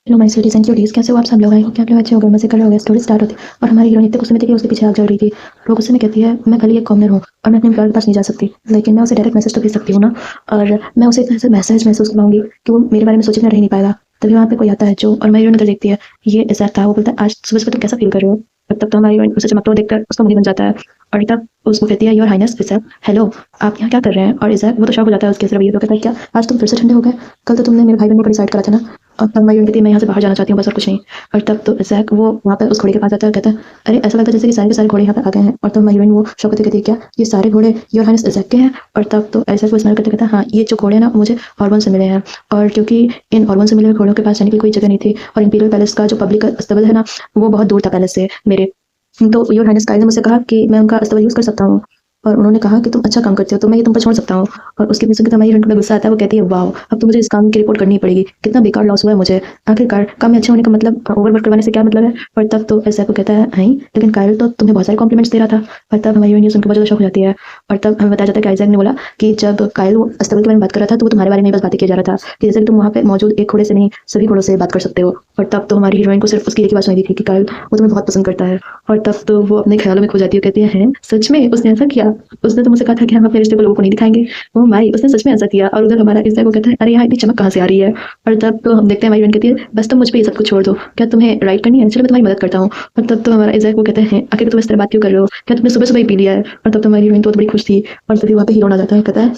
Hello my स्वीटीज़ and cuties, कैसे हो आप सब लोग? आई होप कि आप लोग अच्छे हो गए, मज़े कर रहे होगे। स्टोरी स्टार्ट होती है और हमारी हीरोइन इतने गुस्से में थी कि उसके पीछे आग जल रही थी। वो गुस्से में कहती है, मैं खाली एक कॉमनर हूँ और मैं अपने एम्प्लॉयर के पास नहीं जा सकती, लेकिन मैं उसे डायरेक्ट मैसेज तो भेज सकती हूँ ना। और मैं उसे एक तरह से मैसेज महसूस करवाऊंगी कि वो मेरे बारे में सोचे बिना रह नहीं पाएगा। तभी वहाँ पे कोई आता है जो, और हमारी हीरोइन उधर देखती है, ये इज़ाक था। वो बोलता है, आज सुबह सुबह तुम कैसा फील कर रहे हो? और तब तो हमारी हीरोइन उसे चमकता हुआ देखकर उसका मुंह बन जाता है। और तब उसको कहती है, योर हाइनेस इज़ाक, हेलो, आप यहाँ क्या कर रहे हैं? और इज़ाक वो तो शॉक हो जाता है उसके इस रवैये पे। कहता है, क्या आज तुम फिर से ठंडे हो गए? कल तो तुमने मेरे भाई बहन को डिसाइड करा था ना। और तब हमारी हीरोइन कहती है, मैं यहाँ से बाहर जाना चाहती हूँ, बस और कुछ नहीं। और तब तो इज़ाक वो वहाँ पे उस घोड़े के पास जाता है और कहता है, अरे ऐसा लगता है जैसे कि सारे के सारे घोड़े यहाँ पे आ गए हैं। और तब हमारी हीरोइन वो शौक होकर कहती है, क्या ये सारे घोड़े योर हाइनेस इज़ाक के हैं? और तब तो ऐसा वो स्माइल करते कहता है, हाँ, ये जो घोड़े हैं ना, मुझे हॉर्मोन से मिले हैं। और क्योंकि इन हॉर्मोन से मिले हुए घोड़ों के पास जाने की कोई जगह नहीं थी, और इंपीरियल पैलेस का जो पब्लिक अस्तबल है ना, वो बहुत दूर था पैलेस से मेरे। तो योर हाइनेस काइल ने मुझसे कहा कि मैं उनका अस्तबल यूज़ कर सकता हूँ, और उन्होंने कहा कि तुम अच्छा काम करते हो, तो मैं ये तुम पर छोड़ सकता हूँ। और उसके पीछे हमारी हीरोइन को बड़ा गुस्सा आता है। वो कहती है, वाह, अब तो मुझे इस काम की रिपोर्ट करनी ही पड़ेगी, कितना बेकार लॉस हुआ है मुझे। आखिरकार काम में अच्छे होने का मतलब ओवरवर्क करवाने से क्या मतलब है? और तब तो ऐसा को कहता है, नहीं, लेकिन काइल तो तुम्हें बहुत सारे कॉम्प्लीमेंट्स दे रहा था। और तब हमारी हीरोइन सुनकर बहुत ज़्यादा शौक हो जाती है। और तब हमें बताया जाता है कि आइजैक ने बोला कि जब काइल वो अस्तबल के बारे में बात कर रहा था, तो वो तुम्हारे बारे में बस बातें किया जा रहा था, कि जैसे कि तुम वहाँ पे मौजूद एक घोड़े से नहीं, सभी घोड़ों से बात कर सकते हो। और तब तो हमारी हीरोइन को सिर्फ उसकी एक ही बात सुनी थी कि काइल वो तुम्हें बहुत पसंद करता है। और तब तो वो अपने ख्यालों में खो जाती है, कहती है, हैं, सच में उसने ऐसा किया? उसने तो मुझसे कहा था कि हम अपने रिश्ते को लोगों को नहीं दिखाएंगे। ओह माय, उसने सच में ऐसा किया? और उधर हमारा इज़ाक वो कहता है, अरे यहाँ इतनी चमक कहाँ से आ रही है? और तब तो हम देखते हैं हमारी बहन कहती है, बस तुम मुझ पे ये सब कुछ छोड़ दो, क्या तुम्हें राइड करनी है? चलो मैं तुम्हारी मदद करता हूँ। और तब तो हमारा इज़ाक वो कहते हैं, आखिर तुम इस तरह बात क्यों कर रहे हो? क्या तुमने सुबह सुबह ही पी लिया है? और तब तो हमारी हीरोइन तो बड़ी खुश थी। और तभी वहाँ पे हीरो आ जाता है, कहता है,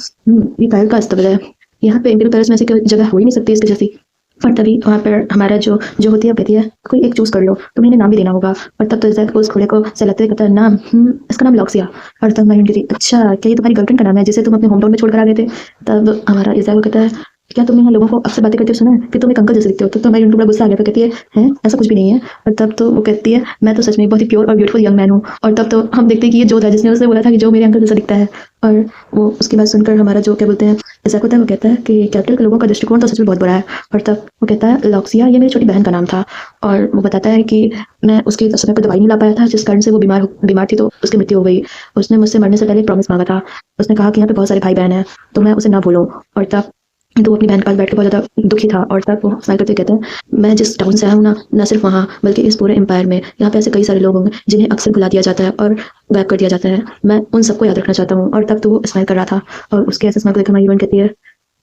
ये कायल का अस्तबल है, यहाँ पे इंपीरियल पैलेस में ऐसी कोई जगह हो ही नहीं सकती इसके जैसी। और तभी वहाँ पर हमारा जो जो होती है कहती है, कोई एक चूज कर लो, तुम्हें इन्हें नाम भी देना होगा। और तब तो इज़ाक उस घोड़े को सहलाते हुए कहता है, नाम, इसका नाम लॉक्सिया। और तब हमारी कहती है, अच्छा, क्या ये तुम्हारी गर्लफ्रेंड का नाम है जिसे तुम अपने होम टाउन में छोड़कर आ गए थे? तब हमारा इज़ाक कहता है, क्या तुमने यहाँ लोगों को अक्सर बातें करते हुए सुना है कि तुम एक अंकल जैसे दिखते हो? तब तो हमारी उनको बड़ा गुस्सा आ गया, तो कहती है, हैं, ऐसा कुछ भी नहीं है। और तब तो वो कहती है, मैं तो सच में बहुत ही प्योर और ब्यूटीफुल यंग मैन हूँ। और तब तो हम देखते हैं कि ये जो था जिसने उससे बोला था कि जो मेरे अंकल जैसा दिखता है। और वो उसकी बात सुनकर हमारा जो क्या बोलते हैं इज़ाक होता है, वो कहता है कि कैपिटल के लोगों का दृष्टिकोण तो सच में बहुत बड़ा है। और तब वो कहता है, लॉक्सिया ये मेरी छोटी बहन का नाम था। और वो बताता है कि मैं उसके समय पर दवाई नहीं ला पाया था, जिस कारण से वो बीमार थी, तो उसकी मृत्यु हो गई। उसने मुझसे मरने से पहले एक प्रॉमिस मांगा था। उसने कहा कि यहाँ पे बहुत सारे भाई बहन हैं, तो मैं उसे ना भूलूं। और तब तो वो अपनी बहन के पास बैठ के बहुत ज़्यादा दुखी था। और तब वो स्माइल करते कहते हैं, मैं जिस टाउन से आया हूँ ना, न सिर्फ वहाँ बल्कि इस पूरे एम्पायर में, यहाँ पे ऐसे कई सारे लोग होंगे जिन्हें अक्सर भुला दिया जाता है और गायब कर दिया जाता है। मैं उन सबको याद रखना चाहता हूँ। और तब तो वो स्माइल कर रहा था। और उसके ऐसे स्माइल को देखकर हमारी हीरोइन कहती है,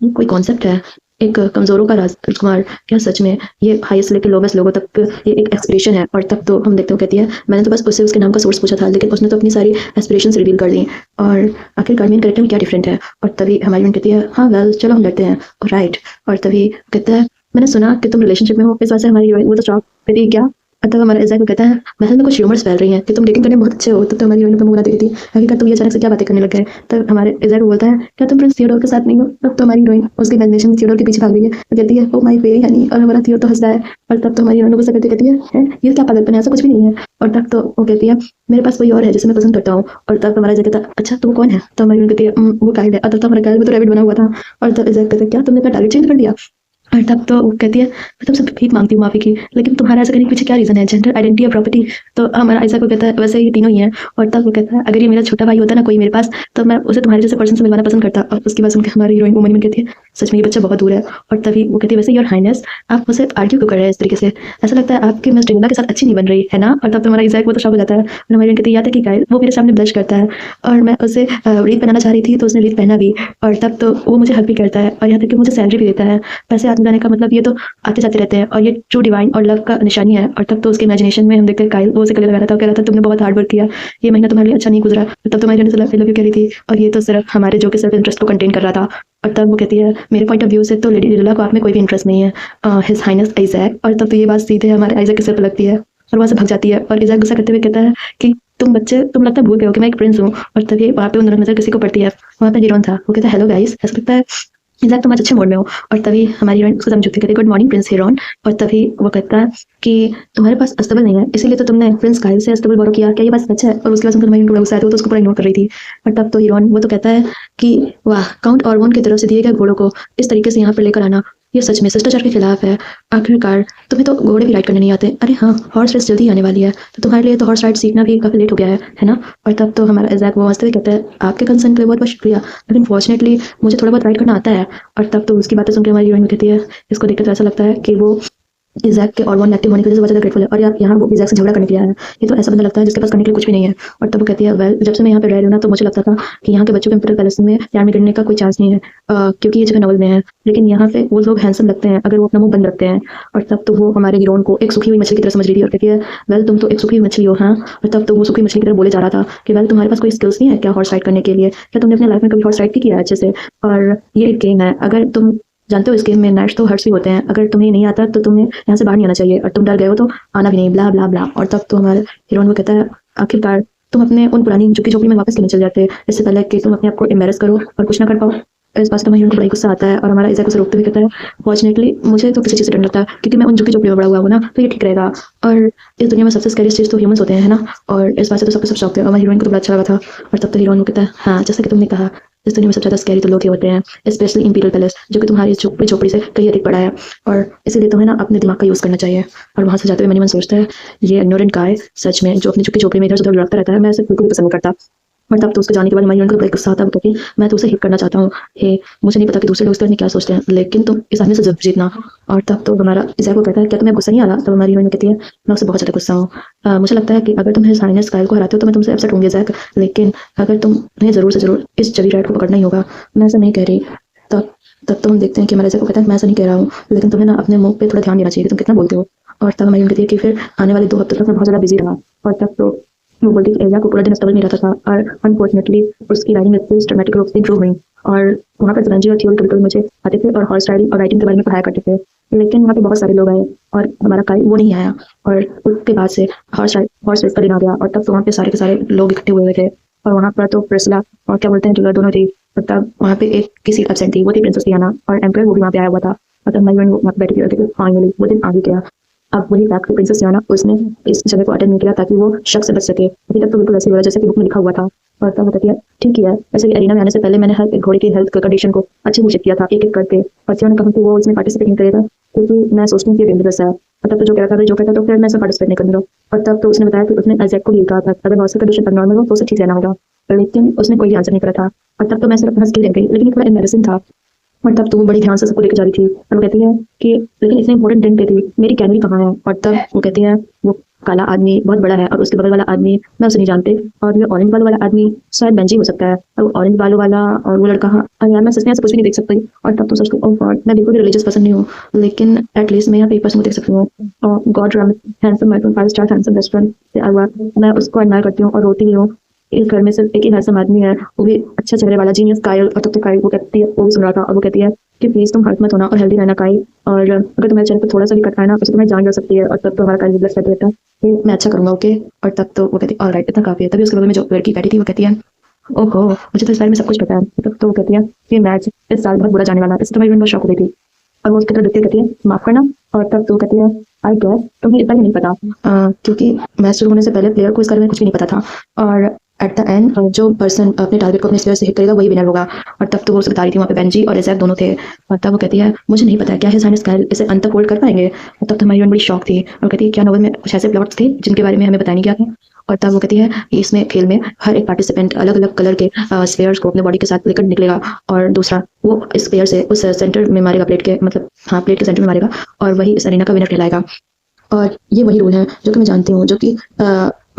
ये कोई कॉन्सेप्ट है, एक कमजोरों का राजकुमार, क्या सच में ये हाईएस्ट से लेकर लोवेस्ट लोगों तक ये एक एस्पिरेशन है? और तब तो हम देखते हो कहती है, मैंने तो बस उससे उसके नाम का सोर्स पूछा था, लेकिन उसने तो अपनी सारी एस्पिरेशंस रिवील कर दी। और आखिरकार मेन कैरेक्टर में क्या डिफरेंट है? और तभी हमारी बहन कहती है, हाँ वेल, चलो हम लड़ते हैं, राइट। और तभी कहता है, मैंने सुना कि तुम रिलेशनशिप में हो। इस बात से हमारी हीरोइन वो तो शॉक कहती है, क्या? और तब हमारा इज़ाक कहता है, महल में कुछ र्यूमर्स फैल रही हैं कि तुम डेटिंग करने में बहुत अच्छे हो। तब तो हमारी हीरोइन अपना मुंह बना देती है, आखिरकार तुम ये अचानक से क्या बातें करने लग गए? तब हमारे इज़ाक बोलता है, क्या तुम प्रिंस थियोडोर के साथ नहीं हो? तब तो हमारी हीरोइन उसकी इमेजिनेशन थियोडोर के पीछे भाग रही है, तो कहती है, ओह माय फेरी हनी। और हमारा थियोडोर तो हंस रहा है। और तब तो हमारी हीरोइन गुस्सा करती कहती है, हैं, ये क्या पागलपन है, ऐसा कुछ भी नहीं है। और तब तो वो कहती है, मेरे पास कोई और है जिसे मैं पसंद करता हूँ। और तब हमारा इज़ाक कहता है, अच्छा, तो वो कौन है? तो हमारी हीरोइन कहती है, वो काइल है। और तब तो हमारा काइल में तो रैबिट बना हुआ था। और तब इज़ाक कहता है, क्या तुमने अपना टारगेट चेंज कर दिया? और तब तो वो कहती है, मैं तुमसे भीख मांगती हूँ माफ़ी की, लेकिन तुम्हारा ऐसा करने के पीछे क्या रीज़न है? जेंडर आइडेंटिटी या प्रॉपर्टी? तो हमारा आइज़ाक को कहता है, वैसे ये तीनों ही हैं। और तब वो कहता है, अगर ये मेरा छोटा भाई होता ना कोई मेरे पास, तो मैं उसे तुम्हारे जैसे पर्सन से मिलवाना पसंद करता। और उसकी बात सुनकर हमारी हीरोइन वो मन ही मन कहती है, सच में ये बच्चा बहुत दूर है। और तभी वो कहती है, वैसे योर हाइनेस, आप मुझसे आर्ग्यू क्यों कर रहे हैं इस तरीके से? ऐसा लगता है आपकी मिस ड्रिंगला के साथ अच्छी नहीं बन रही है ना? और तब तो हमारा इज़ाक वो तो शॉक हो जाता है। और हमारी हीरोइन कहती है, याद है कि गाइस वो मेरे सामने ब्लश करता है, और मैं उसे रीत पहनाना चाह रही थी, तो उसने रीत पहना भी। और तब तो वो मुझे हग भी करता है, और यहाँ तक कि मुझे सैलरी भी देता है। पैसे आने जाने का मतलब ये तो आते जाते रहते हैं, और ये ट्रू डिवाइन और लव का निशानी है। और तब तो उसके इमेजिनेशन में हम देखते हैं काइल वो उसे गले लगा रहा था और कह रहा था, तुमने बहुत हार्ड वर्क किया, ये महीना तुम्हारे लिए अच्छा नहीं गुजरा। तब तो हमारी आई लव यू कह रही थी, और ये तो सिर्फ हमारे जो कि सेल्फ इंटरेस्ट को कंटेन कर रहा था। और तब वो कहती है, मेरे पॉइंट ऑफ व्यू से तो लेडी लिला को आप में कोई भी इंटरेस्ट नहीं है, हिज हाइनेस आइजैक। और तब तो ये बात सीधे हमारे आइजैक के सिर पर लगती है, और वहाँ से भाग जाती है। और इज़ाक गुस्सा करते हुए कहता है कि तुम बच्चे, तुम लगता है भूल गए हो कि मैं एक प्रिंस हूँ। और तभी वहाँ पे उन दोनों की नज़र किसी को पड़ती है, वहाँ पे हीरोइन था। वो कहता है, हेलो गाइस, ऐसा लगता है इज़ाक तुम आज अच्छे मूड में हो। और तभी हमारी हीरोइन उसको समझती कहती है, गुड मॉर्निंग प्रिंस हीरोन। और तभी वो कहता है कि तुम्हारे पास अस्तबल नहीं है, इसीलिए तो तुमने प्रिंस काइल से अस्तबल बोरो किया, क्या ये बात सच है? और उसके बाद हमारी हीरोइन गुस्सा आता है, वो तो उसको पूरा इग्नोर कर रही थी। और तब तो हीरोइन वो तो कहता है कि वाह, काउंट ऑर्बोन की तरफ से दिए गए घोड़ों को इस तरीके से यहाँ पर लेकर आना, ये सच में शिष्टाचार के खिलाफ है। आखिरकार तुम्हें तो घोड़े भी राइड करने नहीं आते। अरे हाँ, हॉर्स रेस जल्दी आने वाली है, तो तुम्हारे लिए तो हॉर्स राइड सीखना भी काफ़ी लेट हो गया है ना? और तब तो हमारा इज़ाक वो हंसते हुए कहता है, आपके कंसर्न के लिए बहुत बहुत शुक्रिया, लेकिन फॉर्चुनेटली मुझे थोड़ा बहुत राइड करना आता है। और तब तो उसकी बातें सुनकर हमारी हीरोइन कहती है, इसको देखकर तो ऐसा लगता है कि वो इज़ैक के और वन एक्टिव होने की वजह से बहुत ज़्यादा ग्रेटफुल है और यार यहाँ वो इज़ैक से झगड़ा करने के लिए आया है। ये तो ऐसा बंदा लगता है जिसके पास करने के लिए कुछ भी नहीं है। और तब वो कहती है वेल जब से मैं यहाँ पे रह रही हूँ ना तो मुझे लगता था कि यहाँ के बच्चों के इम्पीरियल पैलेस में यार में गिरने का कोई चांस नहीं है, क्योंकि ये जगह नॉवल में है। लेकिन यहाँ पे वो लोग हैंडसम लगते हैं अगर वो अपना मुंह बंद रखते हैं। और तब तो वो हमारे हीरोइन को एक सूखी हुई मछली की तरह समझ रही थी और कहती है वेल तुम तो एक सूखी हुई मछली हो। हाँ, और तब तो वो सूखी मछली की तरह बोले जा रहा था कि वेल तुम्हारे पास कोई स्किल्स नहीं है क्या हॉर्स राइड करने के लिए, क्या तुमने अपने लाइफ में कभी हॉर्स राइड किया है अच्छे से। और ये एक गेम है, अगर तुम जानते हो इस गेम में नेट्स तो हर्ट्स भी होते हैं, अगर तुम्हें नहीं आता तो तुम्हें यहाँ से बाहर नहीं आना चाहिए और तुम डर गए हो तो आना भी नहीं, ब्ला ब्ला ब्ला। और तब तो हमारे हीरोइन को कहता है आखिरकार तुम अपने उन पुरानी झुग्गी झोपड़ी में वापस क्यों नहीं चल जाते इससे पहले कि तुम अपने आप को एम्बेरस करो और कुछ ना कर पाओ। इस बात से हमारे हीरोइन को बड़ा गुस्सा आता है और हमारा इज़ैक उसे रोकते हुए कहता है फॉर्चुनेटली मुझे तो किसी चीज़ से डर लगता है क्योंकि मैं उन झुग्गी झोपड़ी में बड़ा हुआ हूँ ना, तो ये ठीक रहेगा। और इस दुनिया में सबसे स्कैरियस्ट चीज़ तो ह्यूमंस होते हैं, है ना। और इस बात से तो सबके सब शौक थे और हमारी हीरोइन को तो बड़ा अच्छा लगा था। और तब तो हीरोइन को कहता है हाँ जैसा कि तुमने कहा इस दुनिया में सबसे ज़्यादा स्कैरी तो लोग ही होते हैं, स्पेशली इंपीरियल पैलेस जो कि तुम्हारी झोपड़ी झोपड़ी से कहीं अधिक बड़ा है। और इसीलिए तुम्हें ना अपने दिमाग का यूज़ करना चाहिए। और वहाँ से जाते हुए मन ही मन सोचता है ये इग्नोरेंट गाय सच में जो अपनी झुग्गी झोपड़ी में इधर उधर लड़ता रहता है, मैं इसे बिल्कुल भी पसंद नहीं करता। और तब तो उसके जाने के बाद हमारी हीरोइन को बड़ा गुस्सा आता है, क्योंकि मैं तो उसे हिट करना चाहता हूँ। हे मुझे नहीं पता कि दूसरे लोग इसके बारे में क्या सोचते हैं, लेकिन तुम इस आदमी से जरूर जीतना। और तब तो हमारा इज़ैक को कहता है क्या तुम्हें गुस्सा नहीं आ रहा, तब हमारी हीरोइन कहती है मैं उससे बहुत ज़्यादा गुस्सा हूँ। मुझे लगता है कि अगर तुम हिस हाइनेस कायल को हराते हो तो मैं तुमसे अपसेट होंगी इज़ैक, लेकिन अगर तुम्हें ज़रूर से ज़रूर इस जबी राइड को पकड़ना ही होगा। मैं ऐसा नहीं कह रही। तब तब तो हम देखते हैं कि हमारा इज़ैक को कहता है मैं ऐसा नहीं कह रहा हूँ, लेकिन तुम्हें ना अपने मुंह पे थोड़ा ध्यान देना चाहिए कि तुम कितना बोलते हो। और तब हमारी हीरोइन कहती है कि फिर आने वाले 2 हफ्तों तक मैं बहुत ज़्यादा बिजी रहा। और तब तो वो बोलती है कि एरिया को पूरा दिन स्टबल में रहता था और अनफॉर्चुनेटली उसकी राइडिंग स्किल्स ड्रामेटिक रूप से इंप्रूव हुई। और वहाँ पर रंजी और थियोरी कभी कभी मुझे आते थे और हॉर्स राइडिंग और राइटिंग के बारे में पढ़ाया करते थे, लेकिन वहाँ पे बहुत सारे लोग आए और हमारा काई वो नहीं आया। और उसके बाद से हॉर्स रेस का दिन आ गया और तब तो वहाँ पे सारे के सारे लोग इकट्ठे हुए थे। और वहाँ पर तो प्रिस्ला और क्या बोलते हैं जो दोनों थी, और तब वहाँ पे एक की सीट एब्सेंट थी, वो थी प्रिंसेस डियाना और एम्पायर वो भी वहाँ पे आया हुआ था। और तब मैं वहाँ पे बैठी थी और देखी फाइनली वो दिन आ ही गया। अब वही बैक टू प्रिंसेस डियाना उसने इस जगह को अटेंड नहीं किया ताकि वो शक से बच सके। अभी तक तो बिल्कुल ऐसे ही हो रहा है जैसे कि बुक में लिखा हुआ था। और तब बताती है ठीक है, वैसे कि एरिना में आने से पहले मैंने हर एक घोड़े की हेल्थ कंडीशन को अच्छे से चेक किया था एक एक करके। और थियो ने कहा कि वो इसमें पार्टिसिपेट नहीं करेगा क्योंकि मैं सोचती हूँ कि डेंजरस है। और तब तो जो कहता तो फिर मैं इसमें पार्टिसिपेट नहीं करूँगा। और तब तो उसने बताया कि उसने इज़ैक को भी कहा था अगर हॉस्टल कंडीशन पर नॉर्मल हो तो उसे ठीक रहना होगा, लेकिन उसने कोई आंसर नहीं करा था। और तब तो मैं सिर्फ हंस के रह गई, लेकिन ये थोड़ा एम्बैरेसिंग था। और तब तो वो बड़ी ध्यान से सबको लेकर जा रही थी और वो कहती है कि लेकिन इतने इंपॉर्टेंट दिन पे थी मेरी कैनरी कहाँ है। और तब वो कहती है वो काला आदमी बहुत बड़ा है और उसके बगल वाला आदमी मैं उसे नहीं जानते, और ये ऑरेंज बालों वाला आदमी शायद बेंजी हो सकता है और वो ऑरेंज बालों वाला और वो लड़का हाँ और यार मैं सच में ऐसा कुछ भी नहीं देख सकती। और तब तो सोचती हूँ ओह गॉड मैं बिल्कुल भी रिलीजियस पर्सन नहीं हूँ, लेकिन एटलीस्ट मैं यहाँ पे एक पर्सन को देख सकती हूँ और God handsome my 5 star handsome restaurant मैं उसको एडमायर करती हूँ और रोती ही हूँ। इस घर में सिर्फ एक ही हैंडसम आदमी है वो भी अच्छा चेहरे वाला जीनियस कायल। और तब तो कायल वो कहती है वो भी सुन रहा था और वो कहती है कि प्लीज तुम हर्ट मत होना और हेल्दी रहना काई, और अगर तुम्हारे चेहरे पर थोड़ा सा भी कट आए ना उससे तुम्हें जान जा सकती है। और तब तो हमारा कायल ब्लश कहते रहता है कि मैं अच्छा करूंगा ओके। और तब तो वो कहती है ऑलराइट इतना काफी है। तभी उसके बगल में जो लड़की बैठी थी वो कहती है ओहो मुझे तो इस बारे में सब कुछ पता है। तब तो वो कहती है कि मैच इस साल बहुत बुरा जाने वाला है, इससे तुम्हारी बहुत शौक हो गई थी। और वो उसकी तरफ देखते कहती है माफ करना। और तब तो कहती है आई गेस तुम्हें इतना भी नहीं पता, क्योंकि मैच शुरू होने से पहले प्लेयर को इस बारे में कुछ भी नहीं पता था और एट द एंड जो पर्सन अपने टारगेट को अपने स्पेयर से हिट करेगा वही विनर होगा। और तब तो वो उसे बता रही थी वहाँ पे बेंजी और इज़ैक दोनों थे। और तब वो कहती है मुझे नहीं पता क्या हिज हाइनेस कायल इसे अंत तक होल्ड कर पाएंगे। और तब तो हमारी बड़ी शौक थी और कहती है क्या नोवेल में कुछ ऐसे प्लॉट्स थे जिनके बारे में हमें बताया नहीं गया था। और तब वो कहती है इसमें खेल में हर एक पार्टिसिपेंट अलग अलग कलर के स्पेयर्स को अपने बॉडी के साथ लेकर निकलेगा और दूसरा वो इस स्पेयर से उस सेंटर में मारेगा, प्लेट के मतलब हाँ प्लेट के सेंटर में मारेगा और वही इस अरीना का विनर कहलाएगा। और ये वही रूल है जो कि मैं जानती हूँ, जो कि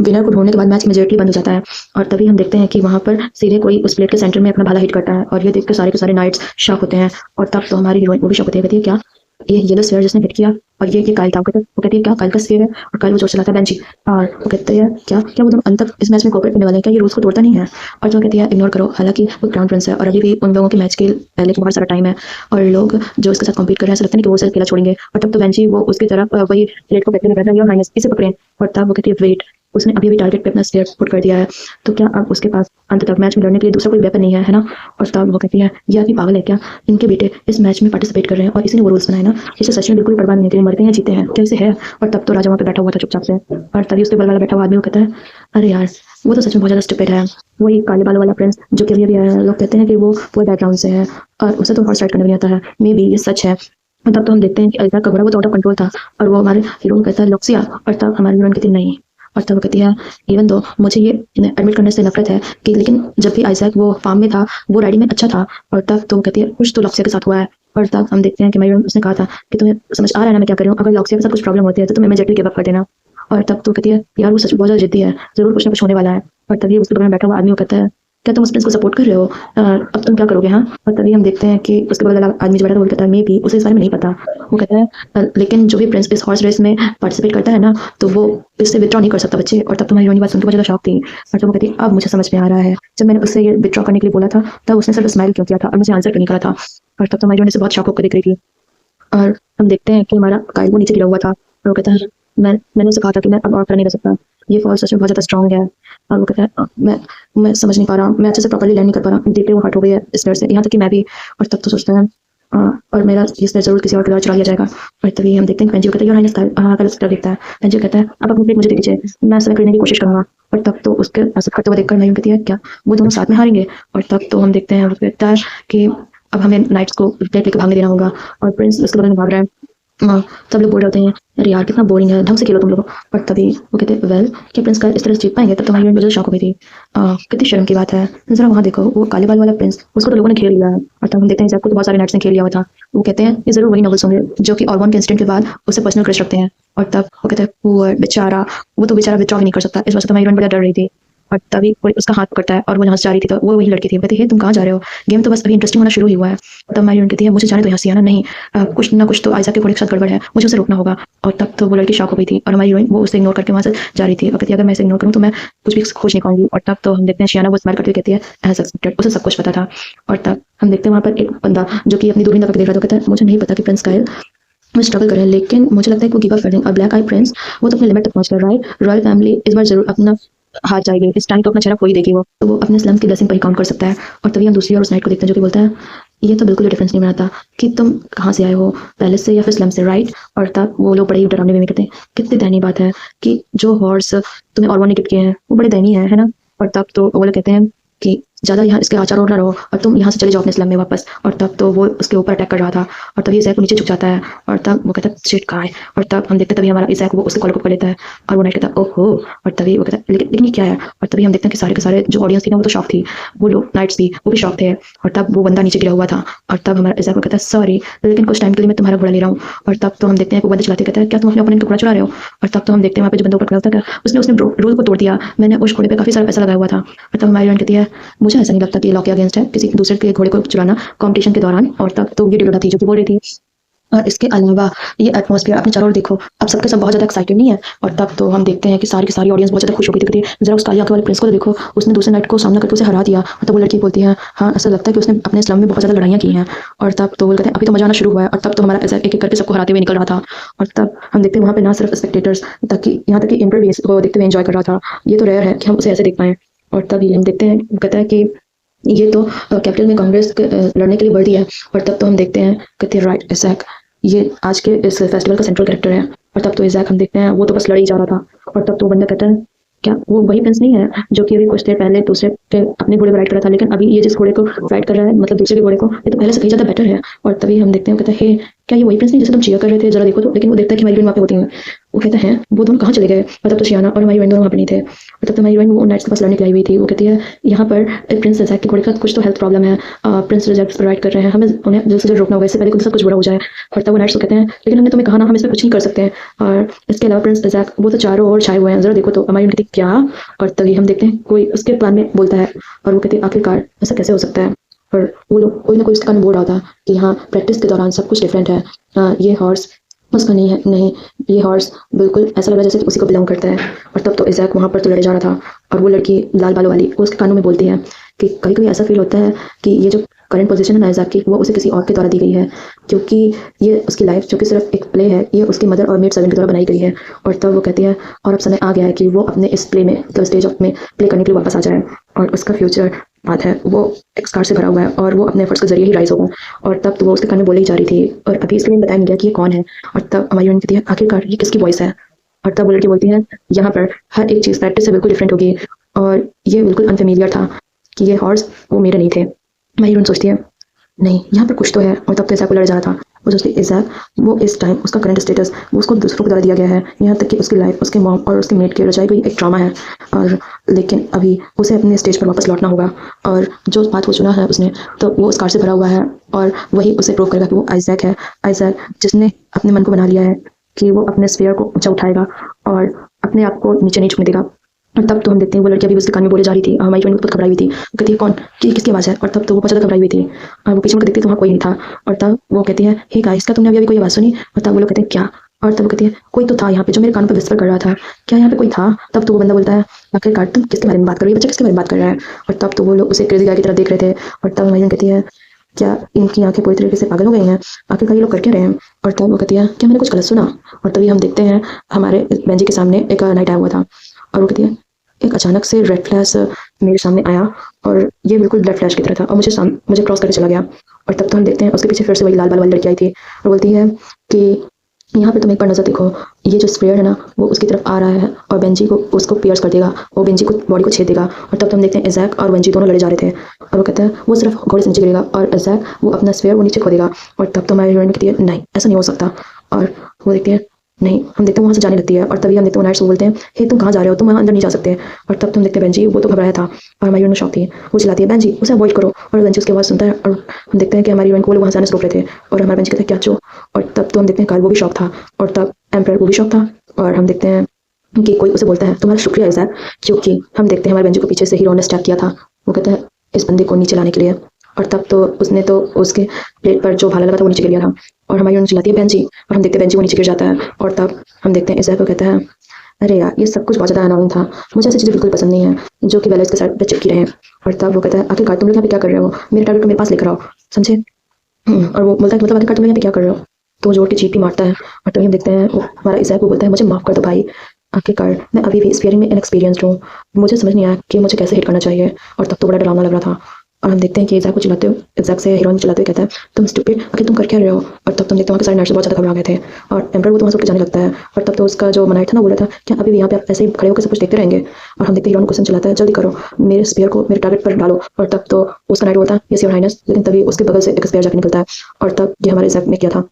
विनर को ढूंढने के बाद मैच इमीडिएटली बंद हो जाता है। और तभी हम देखते हैं कि वहाँ पर सीधे कोई उस प्लेट के सेंटर में अपना भाला हिट करता है और ये देख के सारे नाइट्स शॉक होते हैं। और तब तो हमारी हीरोइन वो भी शॉक होती है, कहती है क्या ये येलो स्फीयर जिसने हिट किया और ये कायल था। वो कहती है क्या कायल का स्फीयर है, और कायल वो जोर चलाता है बेंची। और वो कहते हैं क्या क्या वो दोनों अंत तक इस मैच में कोऑपरेट करने वाले हैं, क्या ये रूल्स को तोड़ता नहीं है। और जो कहती है इग्नोर करो, हालांकि वो क्राउन प्रिंस है और अभी भी उन लोगों के मैच के पहले बहुत सारा टाइम है और लोग जो इसके साथ कम्पीट कर रहे हैं ऐसा लगता नहीं कि वो उसे अकेला छोड़ेंगे। और तब तो बेंची वो उसकी तरफ वही प्लेट को कहते हैं योर हाइनेस इसे पकड़ें। और तब वो कहती है वेट उसने अभी टारगेट पे अपना स्फीयर पुट कर दिया है, तो क्या अब उसके पास अंत तक मैच में लड़ने के लिए दूसरा कोई वेपन नहीं है ना। और तब वो कहती है ये आदमी पागल है क्या, इनके बेटे इस मैच में पार्टिसिपेट कर रहे हैं और इसी ने वो रूल्स बनाए ना, इसे सच में बिल्कुल परवाह नहीं है मरते हैं जीते हैं क्या इसे है। और तब तो राजा वहाँ पे बैठा हुआ था चुपचाप से और तभी उसके बगल वाला बैठा हुआ आदमी को कहता है अरे यार वो तो सच में बहुत ज़्यादा स्टूपिड है, वही काले बालों वाला प्रिंस जो कि अभी है। लोग कहते हैं कि वो पूरे बैकग्राउंड से है और उसे तो हॉर्स राइड करने नहीं आता है, मे बी ये सच है। और तब तो हम देखते हैं कि अल्तार का घोड़ा वो तो आउट ऑफ कंट्रोल था और वो हमारे हीरो को कहता है लॉक्सिया। और तब हमारे हीरोइन कहती नहीं। और तब वो कहती है इवन दो मुझे ये एडमिट करने से नफरत है कि लेकिन जब भी आइजैक वो फार्म में था वो राइडिंग में अच्छा था। और तब तो वो कहती है कुछ तो लॉक्सिया के साथ हुआ है और तब हम देखते हैं कि हमारी उसने कहा था कि तुम्हें समझ आ रहा है ना मैं क्या कर रही हूँ, अगर लॉक्सिया के साथ कुछ प्रॉब्लम होती है तो तुम इमीडिएटली गिव अप कर देना। और तब तो कहती है यार वो सच में बहुत ज़्यादा जिद्दी है, ज़रूर कुछ ना कुछ होने वाला है। और तभी उसके बगल में बैठा हुआ आदमी वो कहता है क्या तुम उस प्रिंस को सपोर्ट कर रहे हो, अब तुम क्या करोगे हाँ। और तभी हम देखते हैं कि उसके बगल वाला आदमी जो बैठा था वो कहता है मे भी, उसे इस बारे में नहीं पता। वो कहता है लेकिन जो भी प्रिंस इस हॉर्स रेस में पार्टिसिपेट करता है ना तो वो इससे विड्रॉ नहीं कर सकता बच्चे। और तब तुम्हारी रोनी बात सुनकर बहुत ज़्यादा शॉक थी। और तब वो कहती है अब मुझे समझ में आ रहा है, जब मैंने उससे ये विड्रॉ करने के लिए बोला था तब उसने सिर्फ स्माइल क्यों किया था और मुझे आंसर क्यों नहीं करा था। और तब तुम्हारी रोनी से बहुत शॉक होकर देख रही थी। और हम देखते हैं कि हमारा कायल वो नीचे गिरा हुआ था और वो कहता है मैंने उसे कहा था कि मैं अब और कर नहीं कर सकता, ये फॉल सच में बहुत ज़्यादा स्ट्रॉन्ग है। और वो कहता है मैं समझ नहीं पा रहा, मैं अच्छे से प्रॉपर्ली लैंड नहीं कर पा रहा, देख के वो हर्ट हो गई है इस डर से, यहाँ तक कि मैं भी। और तब तो सोचता है और मेरा ये स्पेस जरूर किसी और के द्वारा चुरा लिया जाएगा। और तभी हम देखते हैं पेंजी कहता है योर हाइनेस का देखता है। पेंजी कहता है अब अपनी प्लेट मुझे दे दीजिए, मैं समय करने की कोशिश करूंगा। और तब तो उसके ऐसा करते हुए देखकर मैं कहती है क्या वो दोनों साथ में हारेंगे। और तब तो हम देखते हैं वो कहता है कि अब हमें नाइट्स को प्लेट लेकर भागने देना होगा। और प्रिंस उसके बगल में भाग रहा है। सब लोग बोल रहे होते हैं अरे यार कितना बोरिंग है, ढंग से खेलो तुम लोग। और तभी वो कहते हैं वेल क्या प्रिंस का इस तरह से जीत पाएंगे। तब तुम्हारी मुझे शौक हो गई थी, कितनी शर्म की बात है, जरा वहाँ देखो वो काले बाल वाला प्रिंस, उसको तो लोगों ने खेल लिया है। और तब हम देखते हैं जैक को तो बहुत सारे नाइट्स ने खेल लिया हुआ था। वो कहते हैं ये जरूर वही नॉवेल्स होंगे जो कि ऑर्गन के इंसिडेंट के बाद उससे पर्सनल क्रश रखते हैं। और तब वो कहते हैं पुअर बेचारा, वो तो बेचारा विड्रॉ भी नहीं कर सकता, इस वजह से तुम्हारी बड़ा डर रही थी। और तभी कोई उसका हाथ पकड़ता है और वो यहाँ से जा रही थी तो वो वही लड़की थी। कहती है तुम कहाँ जा रहे हो, गेम तो बस अभी इंटरेस्टिंग होना शुरू ही हुआ है। तब हमारी कहती है मुझे जाने दो यहाँ से, आना नहीं, कुछ ना कुछ तो आयजा के घोड़े के साथ गड़बड़ है, मुझे उसे रोकना होगा। और तब तो वो लड़की शॉक हो गई थी और हमारी हीरोइन वो उसे इग्नोर करके वहाँ से जा रही थी और कहती है अगर मैं इसे इग्नोर करूँ तो मैं कुछ भी खोज नहीं पाऊंगी। और तब तो हम देखते हैं शियाना वो स्माइल करके कहती है एज एक्सपेक्टेड, उसे सब कुछ पता था। और तब हम देखते हैं वहाँ पर एक बंदा जो कि अपनी दूरबीन लगा के देख रहा था, कहता है मुझे नहीं पता कि प्रिंस कायल वो स्ट्रगल कर रहे हैं लेकिन मुझे लगता है कि वो गिव अप कर देंगे। और ब्लैक आई प्रिंस वो तो अपने लिमिट तक पहुंच गया, राइट, रॉयल फैमिली इस बार जरूर अपना हार जाएगी, इस टाइम तो अपना चेहरा खो ही देगी वो, तो वो अपने स्लम की ब्लेसिंग पर ही काउंट कर सकता है। और तभी हम दूसरी और उस नाइट को देखते हैं जो कि बोलता है ये तो बिल्कुल डिफरेंस नहीं बनाता कि तुम कहाँ से आए हो, पैलेस से या फिर स्लम से, राइट। और तब वो लोग बड़े ही डरावने वे में कहते हैं कितनी दयनीय बात है कि जो हॉर्स तुम्हें ऑर्गन ने गिफ्ट किए हैं वो बड़े दयनीय है ना। और तब तो वो लोग कहते हैं कि ज़्यादा यहाँ इसके आचार और ना रहो और तुम यहाँ से चले जाओ अपने स्लम में वापस। और तब तो वो उसके ऊपर अटैक कर रहा था और तभी ईज़ैक को नीचे झुक जाता है और तब वो कहता है शिट काय। और तब हम देखते हैं तभी हमारा ईज़ैक वो उसके कॉलर को पकड़ लेता है और वो नाइट कहता है ओहो। और तभी वो कहता है लेकिन ये क्या है। और तभी हम देखते हैं कि सारे के सारे जो ऑडियंस थी ना वो तो शॉक थी, वो लोग नाइट्स भी वो भी शॉक थे। और तब वो बंदा नीचे गिरा हुआ था और तब हमारा ईज़ैक को कहता है सॉरी लेकिन कुछ टाइम के लिए मैं तुम्हारा घोड़ा ले रहा हूँ। और तब तो हम देखते हैं वो बंदा चलाते कहता है क्या तुम अपने ओपोनेंट का घोड़ा चुरा रहे हो। और तब तो हम देखते हैं वहाँ पे जो बंदा ऊपर खड़ा होता है उसने रूल को तोड़ दिया, मैंने उस घोड़े पे काफ़ी सारा पैसा लगाया हुआ था। और तब हमारी कहती है मुझे ऐसा नहीं लगता कि लॉ के अगेंस्ट है किसी दूसरे के घोड़े को चुराना कंपटीशन के दौरान। और तब तो ये डिलोडा थी जो कि बोल रही थी और इसके अलावा ये एटमॉस्फेयर अपने चारों ओर देखो, अब सबके सब बहुत ज़्यादा एक्साइटेड नहीं है। और तब तो हम देखते हैं कि सारी की सारी ऑडियंस बहुत ज़्यादा खुश हो गई थी। जरा उस काली आंखें वाले प्रिंस को तो देखो, उसने दूसरे नाइट को सामना करके उसे हरा दिया। और तब वो लड़की बोलती है हाँ ऐसा लगता है कि उसने अपने स्लम में बहुत ज़्यादा लड़ाइयाँ की हैं। और तब तो वो कहते हैं अभी तो मजा आना शुरू हुआ है। और तब तो हमारा ऐसा एक एक करके सबको हराते हुए निकल रहा था। और तब हम देखते हैं वहाँ पे ना सिर्फ स्पेक्टेटर्स ताकि यहाँ तक कि इंटरव्यूज को देखते हुए एंजॉय कर रहा था, ये तो रेयर है कि हम उसे ऐसे देख पाएँ। और तभी हम देखते हैं कहता है कि ये तो कैपिटल में कांग्रेस लड़ने के लिए वर्दी है। और तब तो हम देखते हैं कहते हैं राइट ईज़ैक ये आज के इस फेस्टिवल का सेंट्रल कैरेक्टर है। और तब तो ईज़ैक हम देखते हैं वो तो बस लड़ ही जा रहा था। और तब तो बंदा कहता है क्या वो वही प्रिंस नहीं है जो कि अभी कुछ देर पहले दूसरे के अपने घोड़े पर राइड कर रहा था, लेकिन अभी ये जिस घोड़े को राइड कर रहा है मतलब दूसरे के घोड़े को, ये तो पहले से कहीं ज़्यादा बेटर है। और तभी हम देखते हैं कहता है क्या ये वही प्रिंस नहीं जिसे तुम चीयर कर रहे थे, जरा देखो तो। लेकिन वो देखता है कि हमारी हीरोइन वहाँ पे होती है, वो कहता है वो दोनों कहाँ चले गए। और तब तो शियाना और हमारी हीरोइन दोनों वहाँ पे नहीं थे। और तब तो हमारी हीरोइन वो नाइट्स के पास लड़ने के लिए आई हुई थी। वो कहती है यहाँ पर प्रिंस ईज़ैक के घोड़े का कुछ तो हेल्थ प्रॉब्लम है, प्रिंस ईज़ैक पर राइड कर रहे हैं, हमें उन्हें जल्द से जल्द रोकना होगा, इससे पहले कुछ सब कुछ बुरा हो जाए। और तब वो नाइट्स को कहते हैं लेकिन हमने तुम्हें कहा ना हम इसमें कुछ नहीं कर सकते हैं, और इसके अलावा प्रिंस ईज़ैक वो तो चारों ओर छाए हुए हैं, जरा देखो तो। हमारी कहती क्या। और तभी हम देखते हैं कोई उसके प्लान में बोलता है और वो कहते हैं आखिरकार ऐसा कैसे हो सकता है। और वो लोग कोई ना कोई उसके कान में बोल रहा था कि हाँ प्रैक्टिस के दौरान सब कुछ डिफरेंट है, ये हॉर्स उसका नहीं है, नहीं ये हॉर्स बिल्कुल ऐसा लग रहा है जैसे उसी को बिलोंग करता है। और तब तो ईज़ैक वहाँ पर तो लड़े जा रहा था और वो लड़की लाल बालों वाली वो उसके कानों में बोलती है कि कभी कभी ऐसा फील होता है कि ये जो करंट पोजीशन है ना ईज़ैक की वो उसे किसी और के द्वारा दी गई है, क्योंकि ये उसकी लाइफ जो कि सिर्फ एक प्ले है ये उसकी मदर और मेड सर्वेंट के द्वारा बनाई गई है। और तब वो कहती है और अब समय आ गया है कि वो अपने इस प्ले में मतलब स्टेज ऑफ में प्ले करने के लिए वापस आ जाए और उसका फ्यूचर बात है वो एक स्कार से भरा हुआ है और वो अपने एफर्ट्स के जरिए ही राइज होगा। और तब तो वो उसके कान में बोली ही जा रही थी और अभी इसके लिए बताया नहीं गया कि ये कौन है। और तब हमारी हीरोइन कहती है आखिरकार ये किसकी वॉइस है। और तब वो लड़की बोलती है यहाँ पर हर एक चीज़ प्रैक्टिस से बिल्कुल डिफरेंट होगी और ये बिल्कुल अनफेमिलियर था कि ये हॉर्स वो मेरे नहीं थे। हमारी हीरोइन सोचती है नहीं यहाँ पर कुछ तो है। और तब तो ईज़ैक को लड़ जा रहा था वो जो उसकी इज़ाक, वो इस टाइम उसका करंट स्टेटस वो उसको दूसरों को द्वारा दिया गया है, यहाँ तक कि उसकी लाइफ उसके मॉम और उसके मेट की रचाई गई एक ड्रामा है। और लेकिन अभी उसे अपने स्टेज पर वापस लौटना होगा, और जो पाथ वो चुना है उसने, तो वो स्कार से भरा हुआ है, और वही उसे प्रूव करेगा कि वो आइजैक है। आइजैक जिसने अपने मन को बना लिया है कि वो अपने स्फीयर को ऊंचा उठाएगा और अपने आप को नीचे नहीं झुकने देगा। और तब तो हम देखते हैं वो लड़की अभी उसके कान में बोले जा रही थी, हमारी बहन बहुत घबराई हुई थी, वो कहती है कौन, कि किसकी आवाज़ है। और तब तो वो बहुत ज़्यादा घबराई हुई थी, और वो पीछे मुड़कर देखती है तो वहाँ कोई नहीं था। और तब वो कहती है हे गाइस, क्या तुमने अभी अभी कोई आवाज़ सुनी। और तब वो लोग कहते हैं क्या। और तब वो कहती है कोई तो था यहाँ पे जो मेरे कान पर विस्पर कर रहा था, क्या यहाँ पे कोई था। तब तो वो बंदा बोलता है आखिरकार तुम किसके बारे में बात कर रही है, बच्चा किसके बारे में बात कर रहा है। और तब तो वो लोग उसे क्रेजी गाय की तरह देख रहे थे। और तब हमारी कहती है क्या इनकी आंखें पूरी तरीके से पागल हो गई हैं, आखिरकार ये लोग कर क्या रहे हैं। और तब वो कहती है क्या मैंने कुछ गलत सुना। और तभी हम देखते हैं हमारे बेंजी के सामने एक नाइट आया हुआ था, और वो कहती है एक अचानक से रेड फ्लैश मेरे सामने आया, और ये बिल्कुल ब्लड फ्लैश की तरह था, और मुझे क्रॉस करके चला गया। और तब तो हम देखते हैं उसके पीछे फिर से वही लाल बाल वाली लड़की आई थी, और बोलती है कि यहाँ पे तुम एक बार नजर देखो, ये जो स्प्रेयर है ना वो उसकी तरफ आ रहा है, और बेंजी को उसको पियर्स कर देगा, वो बेंजी को बॉडी को छेद देगा। और तब तो हम देखते हैं इज़ैक और बेंजी दोनों लड़े जा रहे थे, और वो कहता है वो सिर्फ घोड़े से नीचे गिरेगा, और इज़ैक वो अपना स्पेयर वो नीचे खो देगा। और तब तो हमारी हीरोइन कहती है नहीं ऐसा नहीं हो सकता। और वो देखती है नहीं, हम देखते हैं वहाँ से जाने लगती है। और तभी हम देखते हैं नाइट्स को बोलते हैं हे तुम कहाँ जा रहे हो, तुम वहाँ अंदर नहीं जा सकते। और तब तुम देखते हैं बेंजी, वो तो घबराया था, और हमारी हीरोइन शॉक थी, वो चिल्लाती है बेंजी उसे अवॉइड करो। और बेंजी उसकी आवाज़ सुनता है, और हम देखते हैं कि हमारी हीरोइन को वो लोग वहाँ से आने से रोक रहे थे, और हमारा बेंजी कहता है क्या चो। और तब तो हम देखते हैं कार्ल वो भी शॉक था, और तब एम्पायर वो भी शॉक था। और हम देखते हैं कि कोई उसे बोलता है तुम्हारा शुक्रिया इज़ैक, क्योंकि हम देखते हैं हमारे बेंजी को पीछे से हीरो ने स्टैप किया था। वो कहता है इस बंदे को नीचे लाने के लिए। और तब तो उसने तो उसके प्लेट पर जो भाला लगा था वो नीचे गिर गया था, और हमारी हीरोइन चिल्लाती है बेंजी, और हम देखते हैं बेंजी वो नीचे गिर जाता है। और तब हम देखते हैं इज़ैक को कहता है अरे यार ये सब कुछ बहुत ज़्यादा अनोइंग था, मुझे ऐसी चीज़ें बिल्कुल पसंद नहीं है जो कि वैलेंस के साथ पे चिपकी रहे। और तब वो कहता है आखिरकार तुम लोग यहाँ पे क्या कर रहे हो, मेरे टारगेट को मेरे पास लेकर आओ, समझे। और वो बोलता है कि मतलब आखिरकार तुम लोग यहाँ पे क्या कर रहे हो। तो वो जोर के चीख भी मारता है, और तभी हम देखते हैं हमारा इज़ैक को बोलता है मुझे माफ़ कर दो भाई, आखिरकार मैं अभी भी स्पीयरिंग में इनएक्सपीरियंस्ड हूँ, मुझे समझ नहीं आया कि मुझे कैसे हिट करना चाहिए। और तब तो बड़ा डरावना लग रहा था। और हम देखते हैं कि इज़ैक को चिल्लाते हुए, इज़ैक से हीरोइन चिल्लाते हुए कहता है तुम स्टूपिड, आखिर तुम कर क्या रहे हो। और तब तुम देखते हैं वहाँ के सारे नर्स बहुत ज़्यादा घबरा गए थे, और एम्पर वो तो वहाँ से उठ के जाने लगता है। और तब तो उसका जो मनाइट था ना बोला था क्या अभी भी यहाँ पे आप ऐसे ही खड़े होकर सब कुछ देखते रहेंगे। और हम देखते हैं हीरोइन क्वेश्चन चिल्लाता है जल्दी करो, मेरे स्पीयर को मेरे टारगेट पर डालो। और तब तो उसका नाइट बोलता है यस योर हाइनेस, लेकिन तभी उसके बगल से एक स्पीयर जाके निकलता है, और तब ये हमारे इज़ैक ने किया था।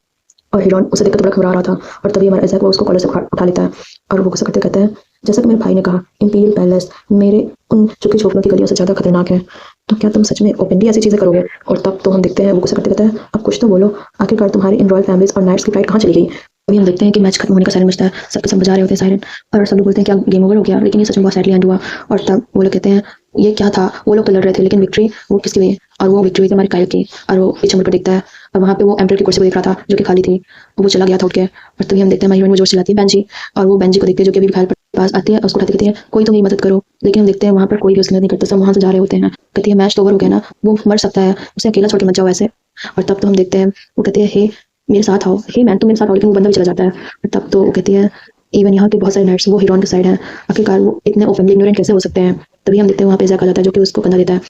और हीरोइन उसे देखकर बड़ा घबरा रहा था, और तभी हमारा इज़ैक वो उसको कॉलर से उठा लेता है, और वो गुस्सा करते कहता है जैसा कि मेरे भाई ने कहा इंपीरियल पैलेस मेरे उन चुकी झोपड़ों की गलियों से ज़्यादा खतरनाक है, तो क्या तुम सच में ओपनली ऐसी चीज़ें करोगे। और तब तो हम देखते हैं वो गुस्सा करते कहता है अब कुछ तो बोलो, आखिरकार तुम्हारी इन रॉयल फैमिलीज और नाइट्स की फ्लाइट कहाँ चली गई। अभी हम देखते हैं कि मैच खत्म होने का सायरन बजता है, सबके सब बजा रहे होते हैं सायरन, और सब लोग बोलते हैं क्या गेम ओवर हो गया, लेकिन ये सच में बहुत सैडली एंड हुआ। और तब वो लोग कहते हैं ये क्या था, वो लोग तो लड़ रहे थे लेकिन विक्ट्री वो किसकी हुई, और वो विक्ट्री हुई थी हमारी कायल की। और वो पीछे मुड़कर देखता है, और वहाँ पे वो एम्पर की कुर्सी को देख रहा था जो कि खाली थी, वो चला गया था उठ के। और तभी हम देखते हैं हमारी हीरोइन वो जोर चिल्लाती है बेंजी, और वो बेंजी को देखते हैं जो कि अभी घायल पास आती है, उसको उठाती कहती है कोई तो मेरी मदद करो। लेकिन हम देखते हैं वहाँ पर कोई भी उसकी मदद नहीं करता, सब वहाँ से जा रहे होते हैं। कहती है मैच तो ओवर हो गया ना, वो मर सकता है, उसे अकेला छोड़ के मत जाओ ऐसे। और तब तो हम देखते हैं वो कहती है हे मेरे साथ आओ, हे मैन तुम मेरे साथ आओ, लेकिन वो बंदा भी चला जाता है। और तब तो वो कहती है इवन यहाँ के बहुत सारे नाइट्स वो हीरोइन के साइड है, आखिरकार वो इतने ओपनली इग्नोरेंट कैसे हो सकते हैं। तभी हम देखते हैं वहाँ पे इज़ैक आ जाता है जो कि उसको कंधा देता है,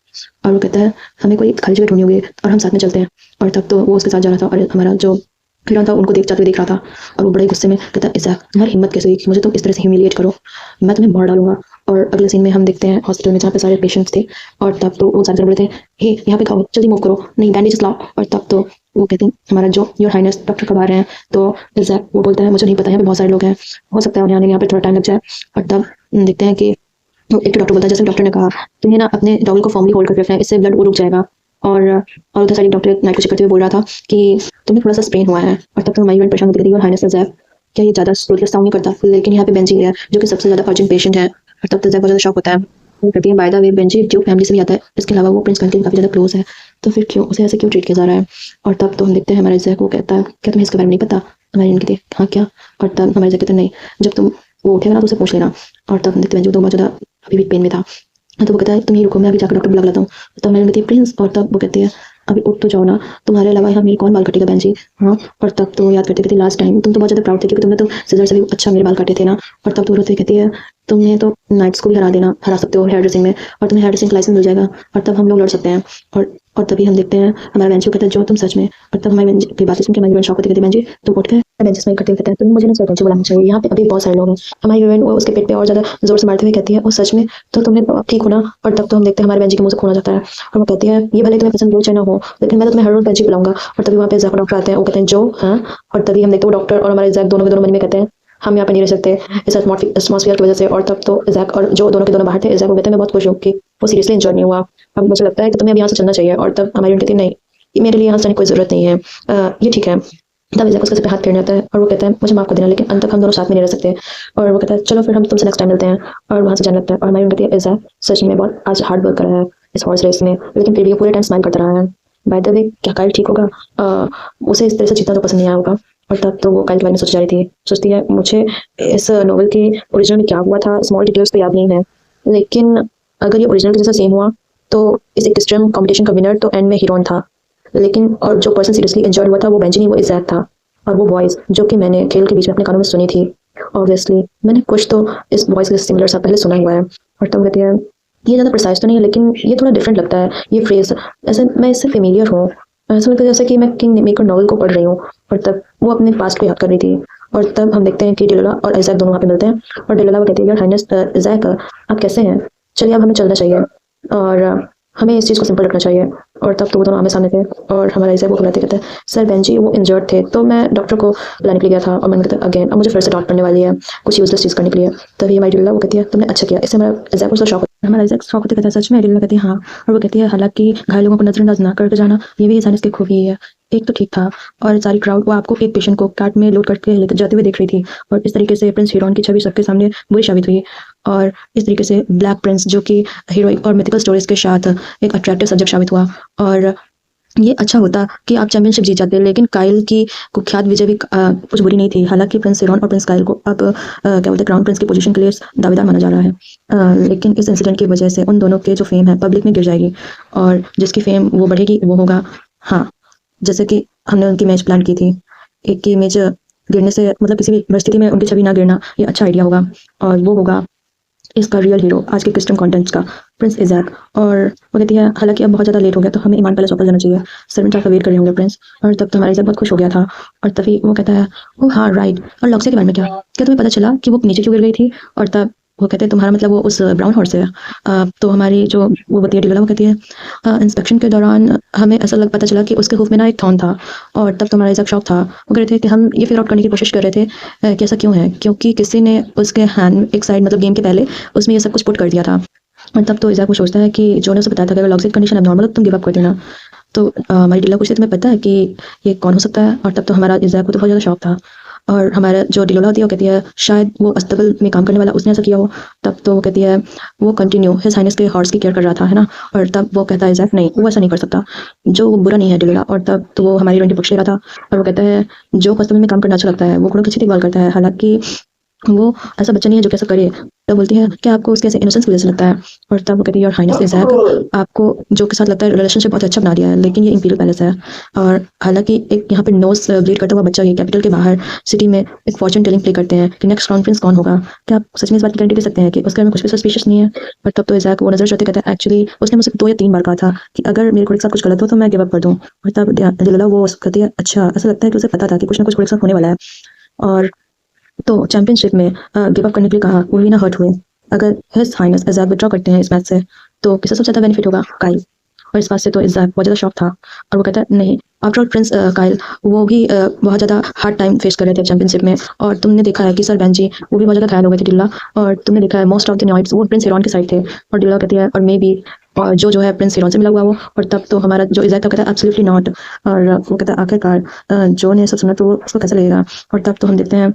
और वो कहता है हमें कोई खाली जगह ढूंढनी होगी और हम साथ में चलते हैं। और तब तो वो उसके साथ जा रहा था, और हमारा जो हीरोइन था उनको जाते हुए देख रहा था, और वो बड़े गुस्से में कहता है इज़ैक तुम्हारी हिम्मत कैसे हुई कि मुझे तुम इस तरह से ह्यूमिलिएट करो, मैं तुम्हें मार डालूंगा। और अगले सीन में हम देखते हैं हॉस्पिटल में जहाँ पे सारे पेशेंट्स थे, और तब तो वो सारे बोले थे हे यहाँ पे खाओ जल्दी मूव करो, नहीं बैंडेजेस लाओ। और तब तो वो कहते हैं हमारा जो योर हाइनेस डॉक्टर कब आ रहे हैं। तो इज़ैक वो बोलता है मुझे नहीं पता, यहाँ पे बहुत सारे लोग हैं, हो सकता है उन्हें आने में यहाँ पे थोड़ा टाइम लग जाए। और तब देखते हैं कि एक डॉक्टर बोलता है जैसे डॉक्टर ने कहा तुम्हें ना अपने टॉवल को फॉर्मली होल्ड करके रखना है, इससे ब्लड वो रुक जाएगा। और उधर साइड डॉक्टर नाइट को चेक करते हुए बोल रहा था कि तुम्हें थोड़ा सा स्ट्रेन हुआ है। और तब तक हमारी परेशान होती थी और हाइनेस इज़ैक क्या ये ज़्यादा स्लोली साउंड नहीं करता, लेकिन यहाँ पे बेंजी है जो कि सबसे ज़्यादा अर्जेंट पेशेंट है। और तब तक इज़ैक बहुत ज़्यादा शॉक होता है, वो कहती है by the way Benji Duke family से भी आता है, इसके अलावा वो प्रिंस कल के काफ़ी ज़्यादा क्लोज है, तो फिर क्यों उसे ऐसे क्यों ट्रीट किया जा रहा है। और तब तो हम देखते हैं हमारे इज़ैक वो कहता है क्या तुम्हें इसके बारे में नहीं पता। हमारी कहती है हाँ क्या। और तब हमारे इज़ैक कहते हैं नहीं, जब तुम वो उठेगा ना तो उसे पूछ लेना। और तब देखते हैं जो तो बहुत ज़्यादा अभी भी पेन में था, तो वो कहता है तुम ही रुको मैं अभी जाकर डॉक्टर बुला लाता हूँ। तो मैंने कहती है प्रिंस, और तब वो कहती है अभी उठ तो जाओ ना, तुम्हारे अलावा यहाँ मेरी कौन बाल काटेगा बेंजी। हाँ। और तब तो याद करते कहती लास्ट टाइम तुम तो बहुत ज़्यादा प्राउड थे क्योंकि तुमने तो सीजर से भी अच्छा मेरे बाल काटे थे ना। और तब तो रोते कहती है तुमने तो नाइट्स को भी हरा सकते हो हेयर ड्रेसिंग में, और तुम्हें हेयर ड्रेसिंग का लाइसेंस मिल जाएगा, और तब हम लोग लड़ सकते हैं। और और तभी हम देखते हैं हमारा बेंची को कहता है जो तुम सच में। और तब हमारे बेंच की बातें सुन के हमारी हीरोइन शॉक होती कहती है बेंची तुम उठ गए। बेंची स्माइल करते हुए कहते हैं तुम मुझे ना बेंची बुलाना चाहिए, यहाँ पे अभी बहुत सारे लोग हैं। हमारी हीरोइन वो उसके पेट पे और ज्यादा जोर से मारते हुए कहती है ओ सच में, तो तुमने अब ठीक हो ना। और तब तो हम देखते हैं हमारे बेंची के मुंह से खून आ जाता है और वो कहती है ये भले तुम्हें पसंद हो चाहे ना हो, लेकिन मैं तो तुम्हें हर रोज बेंची बुलाऊंगा। और तभी वहाँ पे जैक डॉक्टर आते हैं, वो कहते हैं जो हाँ। और तभी हम देखते हैं वो डॉक्टर और हमारे जैक दोनों के दोनों मन में कहते हैं हम यहाँ पे नहीं रह सकते इस एटमॉस्फेयर की वजह से। और तब तो जैक और जो दोनों के दोनों बाहर थे, जैक को कहते हैं मैं बहुत खुश हूँ कि वो सीरियसली इंजॉय नहीं हुआ, अब मुझे लगता है कि तुम्हें अब यहाँ से चलना चाहिए। और तब हमारी कहती है नहीं, मेरे लिए यहाँ से जाने की कोई ज़रूरत नहीं है, ये ठीक है। तब इज़ाक उसके सिर पे हाथ फेरने आता है और वो कहता है मुझे माफ़ कर देना, लेकिन अंत तक हम दोनों साथ में नहीं रह सकते। और वो कहता है चलो फिर हम तुमसे नेक्स्ट टाइम मिलते हैं। और वहाँ से जाने लगता है और हमारी कहती है इज़ाक सच में बहुत आज हार्ड वर्क करा है इस हॉर्स रेस में, लेकिन फिर भी वो पूरे टाइम स्माइल करता रहा है। बाय द वे क्या काइल ठीक होगा? उसे इस तरह से जीतना तो पसंद नहीं आया होगा। और तब तो वो काइल के बारे में सोच जा रही थी, सोचती है मुझे इस नॉवल के ओरिजिनल में क्या हुआ था स्मॉल डिटेल्स तो याद नहीं है, लेकिन अगर ये ओरिजिनल के जैसा सेम हुआ तो इस एक्सट्रीम कॉम्पिटिशन का विनर तो एंड में हीरोइन था, लेकिन और जो पर्सन सीरियसली एंजॉय हुआ था वो बेंजी नहीं, वो इज़ाक था। और वो वॉइस जो कि मैंने खेल के बीच में अपने कानों में सुनी थी, ऑब्वियसली मैंने कुछ तो इस वॉइस के सिमिलर सा पहले सुना हुआ है। और तब कहती है ये ज़्यादा प्रिसाइज तो नहीं है, लेकिन ये थोड़ा डिफरेंट लगता है ये फ्रेज, ऐसे मैं इससे फेमिलियर हूँ, ऐसा लगता है जैसे कि मैं किंग मेकर नॉवल को पढ़ रही हूँ। और तब वो अपने पास्ट को याद कर रही थी। और तब हम देखते हैं कि डिलोला और इज़ाक दोनों वहाँ पे मिलते हैं और डिलोला वो कहती है यार हाइनेस इज़ाक आप कैसे हैं, चलिए अब हमें चलना चाहिए और हमें इस चीज़ को सिंपल रखना चाहिए। और तब तो वो दोनों आमने सामने थे और हमारा इज़ाक वो बुलाते कहते हैं सर बेंजी वो इंजर्ड थे तो मैं डॉक्टर को बुलाने के लिए गया था, और मैंने कहता अगेन अब मुझे फिर से डांट पड़ने वाली है कुछ यूजलेस चीज़ करने के लिए। तभी हमारी डिलोला वो कहती है तुमने अच्छा किया, इससे हमारा इज़ाक को शौक हमारा इज़ाक शौक होते कहता है सच में? डिलोला कहती है हाँ। और वो कहती है हालांकि घायल लोगों को नजरअंदाज ना करके जाना ये भी इंसान की खूबी है। एक तो ठीक था और सारी क्राउड वो आपको एक पेशेंट को कार्ट में लोड करके लेकर जाते हुए देख रही थी, और इस तरीके से प्रिंस हीरोइन की छवि सबके सामने बुरी साबित हुई। और इस तरीके से ब्लैक प्रिंस जो कि हीरोइक और मिथिकल स्टोरीज के साथ एक अट्रैक्टिव सब्जेक्ट साबित हुआ। और ये अच्छा होता कि आप चैंपियनशिप जीत जाते, लेकिन काइल की कुख्यात विजय भी कुछ बुरी नहीं थी। हालांकि प्रिंस हीरोन और प्रिंस काइल को अब क्या बोलते हैं क्राउन प्रिंस की पोजीशन के लिए दावेदार माना जा रहा है, लेकिन इस इंसिडेंट की वजह से उन दोनों के जो फेम है पब्लिक में गिर जाएगी, और जिसकी फेम वो बढ़ेगी वो होगा हाँ, जैसे कि हमने उनकी इमेज प्लान की थी, एक की इमेज गिरने से मतलब किसी भी परिस्थिति में उनकी छवि ना गिरना ये अच्छा आइडिया होगा, और वो होगा इसका रियल हीरो आज के क्रिस्टम कंटेंट्स का प्रिंस इज़ाक। और वो कहती है हालांकि अब बहुत ज़्यादा लेट हो गया तो हमें ईमान पैलेस वापस जाना चाहिए, सर्वेंट आपका वेट कर रहे होंगे प्रिंस। और तब तो हमारा इज़ाक बहुत खुश हो गया था। और तभी वो कहता है ओ हाँ राइट, और लॉक्सिया के बारे में क्या क्या तुम्हें पता चला कि वो नीचे क्यों गिर गई थी? और तब वो कहते हैं तुम्हारा मतलब वो उस ब्राउन हॉर्स है। तो हमारी जो वो होती है डिलोला वो कहती है इंस्पेक्शन के दौरान हमें ऐसा पता चला कि उसके हूफ में ना एक थॉर्न था। और तब तो हमारा इज़ाक शौक था, वो कह रहे थे कि हम ये फिगर आउट करने की कोशिश कर रहे थे कि ऐसा क्यों है, क्योंकि किसी ने उसके हैंड एक साइड मतलब गेम के पहले उसमें ये सब कुछ पुट कर दिया था। और तब तो इज़ाक वो सोचता है कि जो ने उसे बताया था कि अगर लॉक्सिक कंडीशन एबनॉर्मल तो तुम गिव अप कर देना। तो हमारी डिलोला पूछती है तुम्हें पता है कि ये कौन हो सकता है? और तब तो हमारा इज़ाक को तो बहुत ज़्यादा शौक था, और हमारा जो डिलोला होती है वो कहती है शायद वो अस्तबल में काम करने वाला उसने ऐसा किया हो। तब तो वो कहती है वो कंटिन्यू हिज हाइनेस के हॉर्स की केयर कर रहा था है ना। और तब वो कहता है इज़ाक नहीं वो ऐसा नहीं कर सकता, जो वो बुरा नहीं है डिलोला। और तब तो वो हमारी हीरोइन के पक्ष ले रहा था और वो कहता है जो अस्तबल में काम करना अच्छा लगता है वो घोड़ों की अच्छी देखभाल करता है, हालांकि वो ऐसा बच्चा नहीं है जो कैसा करे। तो बोलती है क्या आपको उसके ऐसे इनोसेंस की वजह से लगता है? और तब वो कहती है योर हाइनेस इज़ाक आपको जो के साथ लगता है रिलेशनशिप बहुत अच्छा बना दिया है, लेकिन ये इंपीरियल पैलेस है, और हालांकि एक यहाँ पे नोज ब्लीड करता हुआ बच्चा ये कैपिटल के बाहर सिटी में एक फॉर्चून टेलिंग प्ले करते हैं कि नेक्स्ट क्राउन प्रिंस कौन होगा। क्या आप सच में इस बात की गारंटी दे सकते हैं कि उसके में कुछ भी सस्पिशियस नहीं है? और तब तो इज़ाक वो नजर चढ़ते कहता है एक्चुअली उसने मुझसे 2 या 3 बार कहा था कि अगर मेरे घोड़े के साथ कुछ गलत हो तो मैं गिव अप कर दूँ। और तब डिलोला वो कहती है अच्छा ऐसा लगता है कि उसे पता था कि कुछ ना कुछ घोड़े के साथ होने वाला है। और तो चैंपियनशिप में गिव अप करने के लिए कहा वो भी ना हर्ट हुए। अगर हिज हाइनेस इज़ाक विड्रॉ करते हैं इस मैच से तो किससे सबसे ज़्यादा बेनिफिट होगा? काइल। और इस बात से तो इज़ाक बहुत ज़्यादा शॉक था और वो कहता है नहीं आफ्टर ऑल प्रिंस काइल वो भी बहुत ज़्यादा हार्ड टाइम फेस कर रहे थे चैंपियनशिप में, और तुमने देखा है कि सर बेंजी वो भी बहुत ज़्यादा घायल हो गए थे डिल्ला, और तुमने देखा है मोस्ट ऑफ द नाइट्स वो प्रिंस हीरोन के साइड थे। और डिल्ला कहती है और मे बी और जो है प्रिंस हीरोन से मिला हुआ वो। और तब तो हमारा जो इज़ाक था कहता है एब्सोल्युटली नॉट, और वो कहता है आखिरकार जो ने सब सुना तो वो उसको कैसे लगेगा। और तब तो हम देखते हैं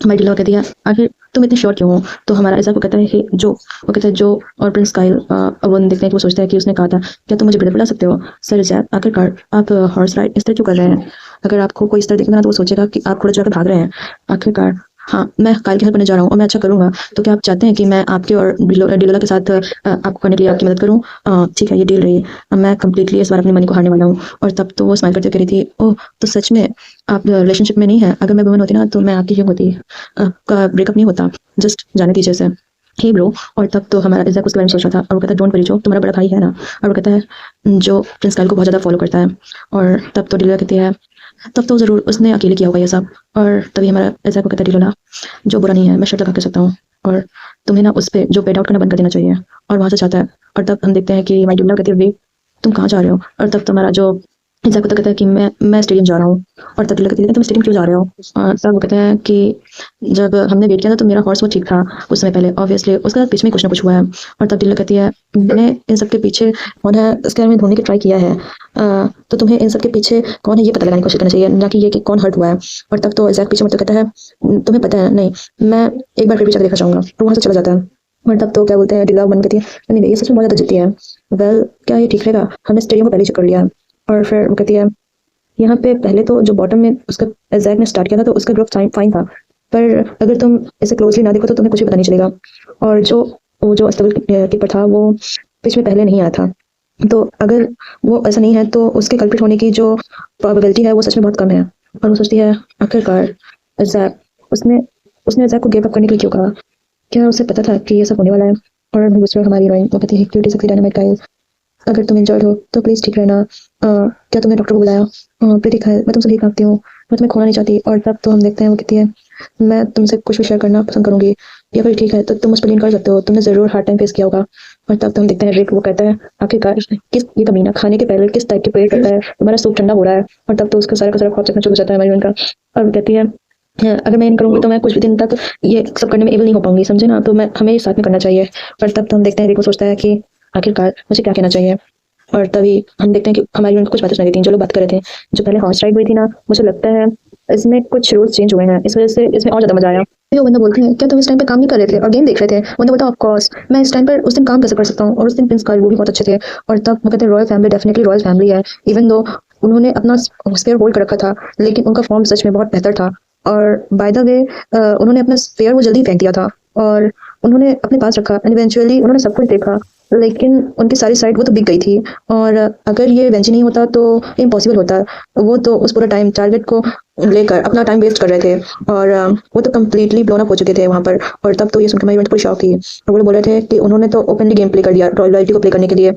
हमारी डिल्ला कहती है आखिर तुम इतनी श्योर क्यों हो? तो हमारा इज़ाक वो कहता है कि जो वो कहता है जो और प्रिंस काइल वो देखते हैं कि वो सोचता है कि उसने कहा था क्या तुम मुझे ब्रदर बुला सकते हो? सर इज़ाक आखिरकार आप हॉर्स राइड इस तरह क्यों कर रहे हैं? अगर आपको कोई इस तरह देखेगा ना तो वो सोचेगा कि आप घोड़े चढ़कर भाग रहे हैं। आखिरकार हाँ मैं काइल की हेल्प करने जा रहा हूँ और मैं अच्छा करूँगा, तो क्या आप चाहते हैं कि मैं आपके और डिलोला के साथ आपको करने के लिए आपकी मदद करूँ? ठीक है ये डील रही, मैं कम्प्लीटली इस बार अपनी मनी को हारने वाला हूँ। और तब तो वो स्माइल करते कह रही थी ओह तो सच में आप रिलेशनशिप में नहीं है? अगर मैं वुमन होती ना तो मैं आपकी क्यों होती, आपका ब्रेकअप नहीं होता, जस्ट जाने दीजिए से। Hey bro. और तब तो हमारा इज़ाक उसके बारे में सोच रहा था और वो कहता है डोंट वरी जो तुम्हारा बड़ा भाई है ना। और वो कहता है जो प्रिंस काइल को बहुत ज़्यादा फॉलो करता है। और तब तो डिलोला कहती है तब तो ज़रूर उसने अकेले किया होगा ये सब। और तभी हमारा इज़ाक को कहता है डिलोला जो बुरा नहीं है मैं शर्त लगा कर सकता हूँ और तुम्हें ना उस पर जो पेड आउट करना बंद कर देना चाहिए। और वहाँ से चाहता है। और तब हम देखते हैं कि हमारी डिलोला कहती है वे तुम कहाँ जा रहे हो। और तब तुम्हारा जो इज़ाक तो कहता है कि मैं स्टेडियम जा रहा हूँ। और तब डिलोला कहती है तुम स्टेडियम क्यों जा रहे हो। और तब वो कहते हैं कि जब हमने वेट किया था तो मेरा हॉर्स वो ठीक था उस समय पहले ऑब्वियसली उसका बीच में कुछ ना कुछ हुआ है। और तब डिलोला कहती है मैंने इन सब के पीछे कौन है इसके बारे में ढूंढने की ट्राई किया है। तो तुम्हें इन सब के पीछे कौन है ये पता लगाने की कोशिश करना चाहिए ना कि ये कि कौन हर्ट हुआ है। और तब तो इज़ाक पीछे मुड़कर कहता है तुम्हें पता है नहीं मैं एक बार फिर पीछे देखना चाहूंगा। तो वहाँ से चला जाता है। और तब तो क्या बोलते हैं डिलोला बन कहती है नहीं ये सच में बहुत ज़्यादा जिद्दी है। वेल क्या ये ठीक रहेगा हमने स्टेडियम को पहले चेक कर लिया। और फिर वो कहती है यहाँ पे पहले तो जो बॉटम में उसका इज़ाक ने स्टार्ट किया था तो उसका ग्रुप फाइन था। पर अगर तुम इसे क्लोजली ना देखो तो तुम्हें कुछ भी पता नहीं चलेगा। और वो जो अस्तबल कीपर था वो पिच में पहले नहीं आया था। तो अगर वो ऐसा नहीं है तो उसके कल्प्रिट होने की जो प्रोबेबिलिटी है वो सच में बहुत कम है। और वो सोचती है आखिरकार इज़ाक उसने उसने इज़ाक को गिव अप करने के लिए क्यों कहा। क्या उसे पता था कि ये सब होने वाला है। और दूसरा हमारी हीरोइन वो कहती है क्यूटी सेक्सी डायनामाइट गाइस अगर तुम इंजर्ड हो तो प्लीज़ ठीक रहना। क्या तुमने डॉक्टर को बुलाया। प्रीति खाए मैं तुमसे भीख मांगती हूँ मैं तुम्हें खोना नहीं चाहती। और तब तो हम देखते हैं वो कहती है मैं तुमसे कुछ भी शेयर करना पसंद करूंगी या फिर ठीक है तो तुम उस पर लीन कर सकते हो तुमने ज़रूर हार्ड टाइम फेस किया होगा। और तब तो हम देखते हैं रिक वो कहता है आखिरकार किस ये कमीना खाने के पहले किस टाइप की प्रेयर करता है तुम्हारा सूप ठंडा हो रहा है। और तब तो उसका सारा का सारा खौफ चकना चुप हो जाता है हमारी का। और वो कहती है अगर मैं नहीं करूँगी तो मैं कुछ भी दिन तक ये सब करने में एबल नहीं हो पाऊंगी समझे ना तो मैं हमें ये साथ में करना चाहिए। और तब तो हम देखते हैं रिक वो सोचता है कि आखिरकार मुझे क्या कहना चाहिए। और तभी हम देखते हैं कि हमारी उनको कुछ बातें सुनाई देती हैं जो लोग बात कर रहे थे जो पहले हॉर्स राइड हुई थी ना मुझे लगता है इसमें कुछ रूल्स चेंज हुए हैं इस वजह से इसमें और ज़्यादा मजा आया। वो बंदा बोलते हैं क्या तुम इस टाइम पे काम नहीं कर रहे थे और गेम देख रहे थे। बंदा बोलता ऑफ कोर्स मैं इस टाइम पर उस दिन काम कैसे कर सकता हूँ। और उस दिन प्रिंस कार्ल वो भी बहुत अच्छे थे। और तब वो कहते हैं royal family definitely royal family है इवन दो उन्होंने अपना स्पेयर होल्ड कर रखा था लेकिन उनका फॉर्म सच में बहुत बेहतर था। और बाय द वे उन्होंने अपना स्पेयर वो जल्दी फेंक दिया था और उन्होंने अपने पास रखा एंड इवेंचुअली उन्होंने सब कुछ देखा लेकिन उनकी सारी साइड वो तो बिक गई थी। और अगर ये वेंची नहीं होता तो इम्पॉसिबल होता। वो तो उस पूरा टाइम टारगेट को लेकर अपना टाइम वेस्ट कर रहे थे और वो तो कम्प्लीटली ब्लोन अप हो चुके थे वहाँ पर। और तब तो ये सुनकर मेरी पूरी शॉक थी और वो लोग बोल रहे थे कि उन्होंने तो ओपनली गेम प्ले कर दिया रॉयल्टी को प्ले करने के लिए।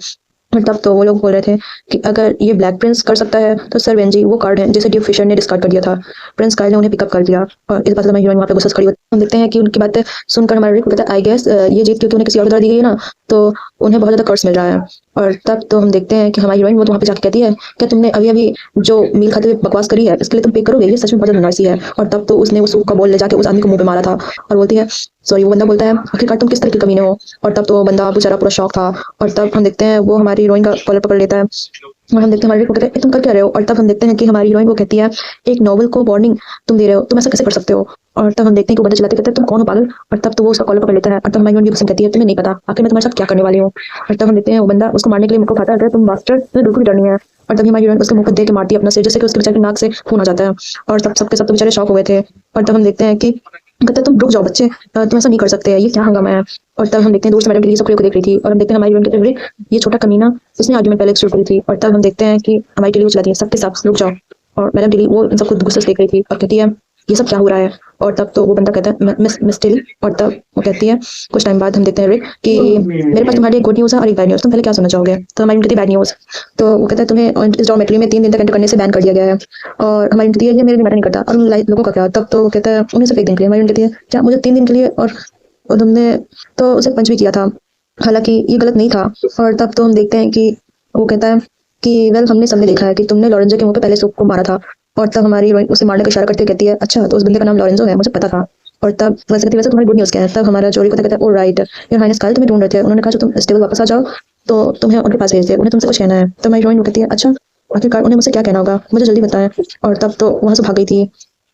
और तब तो वो लोग बोल रहे थे कि अगर ये ब्लैक प्रिंस कर सकता है तो सर वेंजी वो कार्ड है जिसे ड्यूक फिशर ने डिस्कार्ड कर दिया था। प्रिंस कार्ड ने उन्हें पिकअप कर दिया और इस बात से हमारी हीरोइन वहाँ पे गुस्सा से खड़ी होती है। हम देखते हैं कि उनकी बातें सुनकर हमारा रिक कहता है आई गेस ये जीत क्योंकि उन्हें किसी और द्वारा दी गई है ना तो उन्हें बहुत ज़्यादा कर्ज मिल रहा है। और तब तो हम देखते हैं कि हमारी हीरोइन वो तो वहाँ पे जाके कहती है क्या तुमने अभी अभी जो मील खाते हुए बकवास करी है इसके लिए तुम पे करोगे ये सच में बहुत ज़्यादा नाइसी है। और तब तो उसने वो सूप का बॉल ले जाके उस आदमी को मुंह पे मारा था और बोलती है सॉरी। वो बंदा बोलता है आखिरकार तुम किस तरह के कमीने हो। और तब तो वो बंदा बेचारा पूरा शौक था। और तब हम देखते हैं वो हमारी हीरोइन का कॉलर पकड़ लेता है और हम देखते हैं हमारे को कहते हैं तुम कर क्या रहे हो। और तब हम देखते हैं कि हमारी हीरोइन को कहती है एक नॉवल को वार्निंग तुम दे रहे हो तुम ऐसा कैसे कर सकते हो। और तब हम देखते हैं कि वो बंदा चिल्लाते कहते हैं तुम कौन हो पागल। और तब तो वो उसका कॉलर पकड़ लेता है और तब हमारी हीरोइन भी गुस्से में कहती है तुम्हें नहीं पता आखिर मैं तुम्हारे साथ क्या करने वाली हूँ। और तब हम देखते हैं वो बंदा उसको मारने के लिए मुझको खाता है तुम मास्टर तुम्हें बिल्कुल डर नहीं है। और तभी हमारी हीरोइन उसके मुंह को दे के मारती है अपना सिर जैसे कि उसके बेचारे की नाक से खून आ जाता है। और तब सबके सब तो बेचारे शॉक हो गए थे। और तब हम देखते हैं कि कहते हैं तुम रुक जाओ बच्चे तुम ऐसा नहीं कर सकते ये क्या हंगामा है। और तब हम देखते हैं दूर से मैडम टीली सब को देख रही थी और हम देखते हैं हमारी हीरोइन कहते हैं ये छोटा कमीना इसने आर्गुमेंट पहले शुरू करी थी। और तब हम देखते हैं कि हमारी टीली वो चलाती है सबके साथ रुक जाओ। और मैडम टीली वो इन सबको गुस्से से देख रही थी और कहती है ये सब क्या हो रहा है। और तब तो वो बंदा कहता है मिस टिली। और तब वो कहती है कुछ टाइम बाद हम देखते हैं रिक कि मेरे पास तुम्हारे लिए गुड न्यूज़ है और एक बैड न्यूज़ तुम पहले क्या सुनना चाहोगे। तो हमारी कहती है बैड न्यूज़। तो वो कहता है तुम्हें इस डॉर्मेट्री में 3 दिन तक एंटर करने से बैन कर दिया गया है। और हमारी कहती है ये मेरे लिए मैटर नहीं करता और लोगों का क्या। तब तो वो कहता है उन्हें सिर्फ 1 दिन के लिए। हमारी कहती है क्या मुझे 3 दिन के लिए। और तुमने तो उसे पंच भी किया था हालांकि ये गलत नहीं था। और तब तो हम देखते हैं कि वो कहता है कि वेल हमने सबने देखा है कि तुमने लॉरेंजो के मुंह पे पहले सूप को मारा था। और तब हमारी हीरोइन उसे मारने का इशारा करते कहती है अच्छा तो उस बंदे का नाम लॉरेंजो है मुझे पता था। और तब वैसे कहती है वैसे तुम्हारी गुड न्यूज़ क्या है। तब हमारा जोरी को कहता है ओ राइट योर हाइनेस कल तुम्हें ढूंढ रहे थे उन्होंने कहा जो तुम स्टेबल वापस आ जाओ तो तुम्हें उनके पास भेज दे उन्हें तुमसे कुछ कहना है। तो हमारी हीरोइन कहती है अच्छा आखिरकार उन्हें मुझसे क्या कहना होगा मुझे जल्दी बताएं। और तब तो वहाँ से भाग गई थी।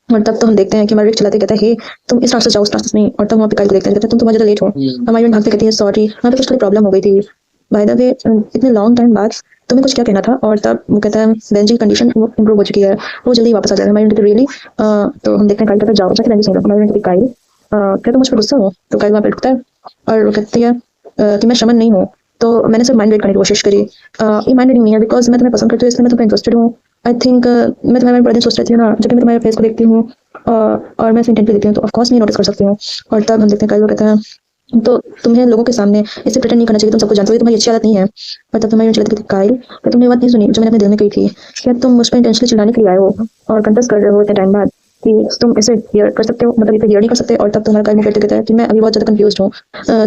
और तब तो हम देखते हैं कि हमारे रिक चलाते कहता है हे तुम इस रास्ते जाओ उस रास्ते से नहीं। और तब वहाँ पे काइल को देखते हैं कहते हैं तुम तो बहुत ज़्यादा लेट हो। हमारी हीरोइन भागते कहती है सॉरी वहाँ पे कुछ प्रॉब्लम हो गई थी बाय द वे इतने लॉन्ग टाइम बाद तुम्हें कुछ क्या कहना था। और तब वो कहता है बेंजी की कंडीशन वो इम्प्रूव हो चुकी है वो जल्दी वापस आ जाएगा। हमारी रियली तो हम देखते हैं काइल कहता है जाओ जाके बेंजी सुन लो। हमारी काइल क्या तुम मुझ पर गुस्सा हो। तो काइल वहाँ पे रुकता है और वो कहती है कि मैं शमन नहीं हूँ तो मैंने सिर्फ माइंड रीड करने की कोशिश करी। ये माइंड रीडिंग नहीं है बिकॉज मैं तुम्हें पसंद करती हूँ इसलिए मैं तुम्हें इंटरेस्टेड हूँ। आई थिंक मैं तुम्हारे बड़े दिन सोच रही थी ना जब मैं तुम्हारे फेस को देखती हूँ और मैं इंटेंटली देखती हूँ तो ऑफकोर्स मैं नोटिस कर सकती हूँ। और तब हम देखते हैं काइल कहता है तो तुम्हें लोगों के सामने इससे प्रिटेंड नहीं करना चाहिए, तुम सबको जानते हो, ये तुम्हारी अच्छी आदत नहीं है। और तब तुम्हारी चलती थी काइल, क्या तुमने ये बात नहीं सुनी जो मैंने अपने दिल में कही थी? क्या तुम मुझ पर इंटेंशनली चिल्लाने के लिए आए हो और कंटेस्ट कर रहे हो इतने टाइम बाद कि तुम इसे हियर कर सकते हो, मतलब इसे हियर नहीं कर सकते? और तब तुम्हारा काइल मुंह कहता है कि मैं अभी बहुत ज़्यादा कंफ्यूज हूँ।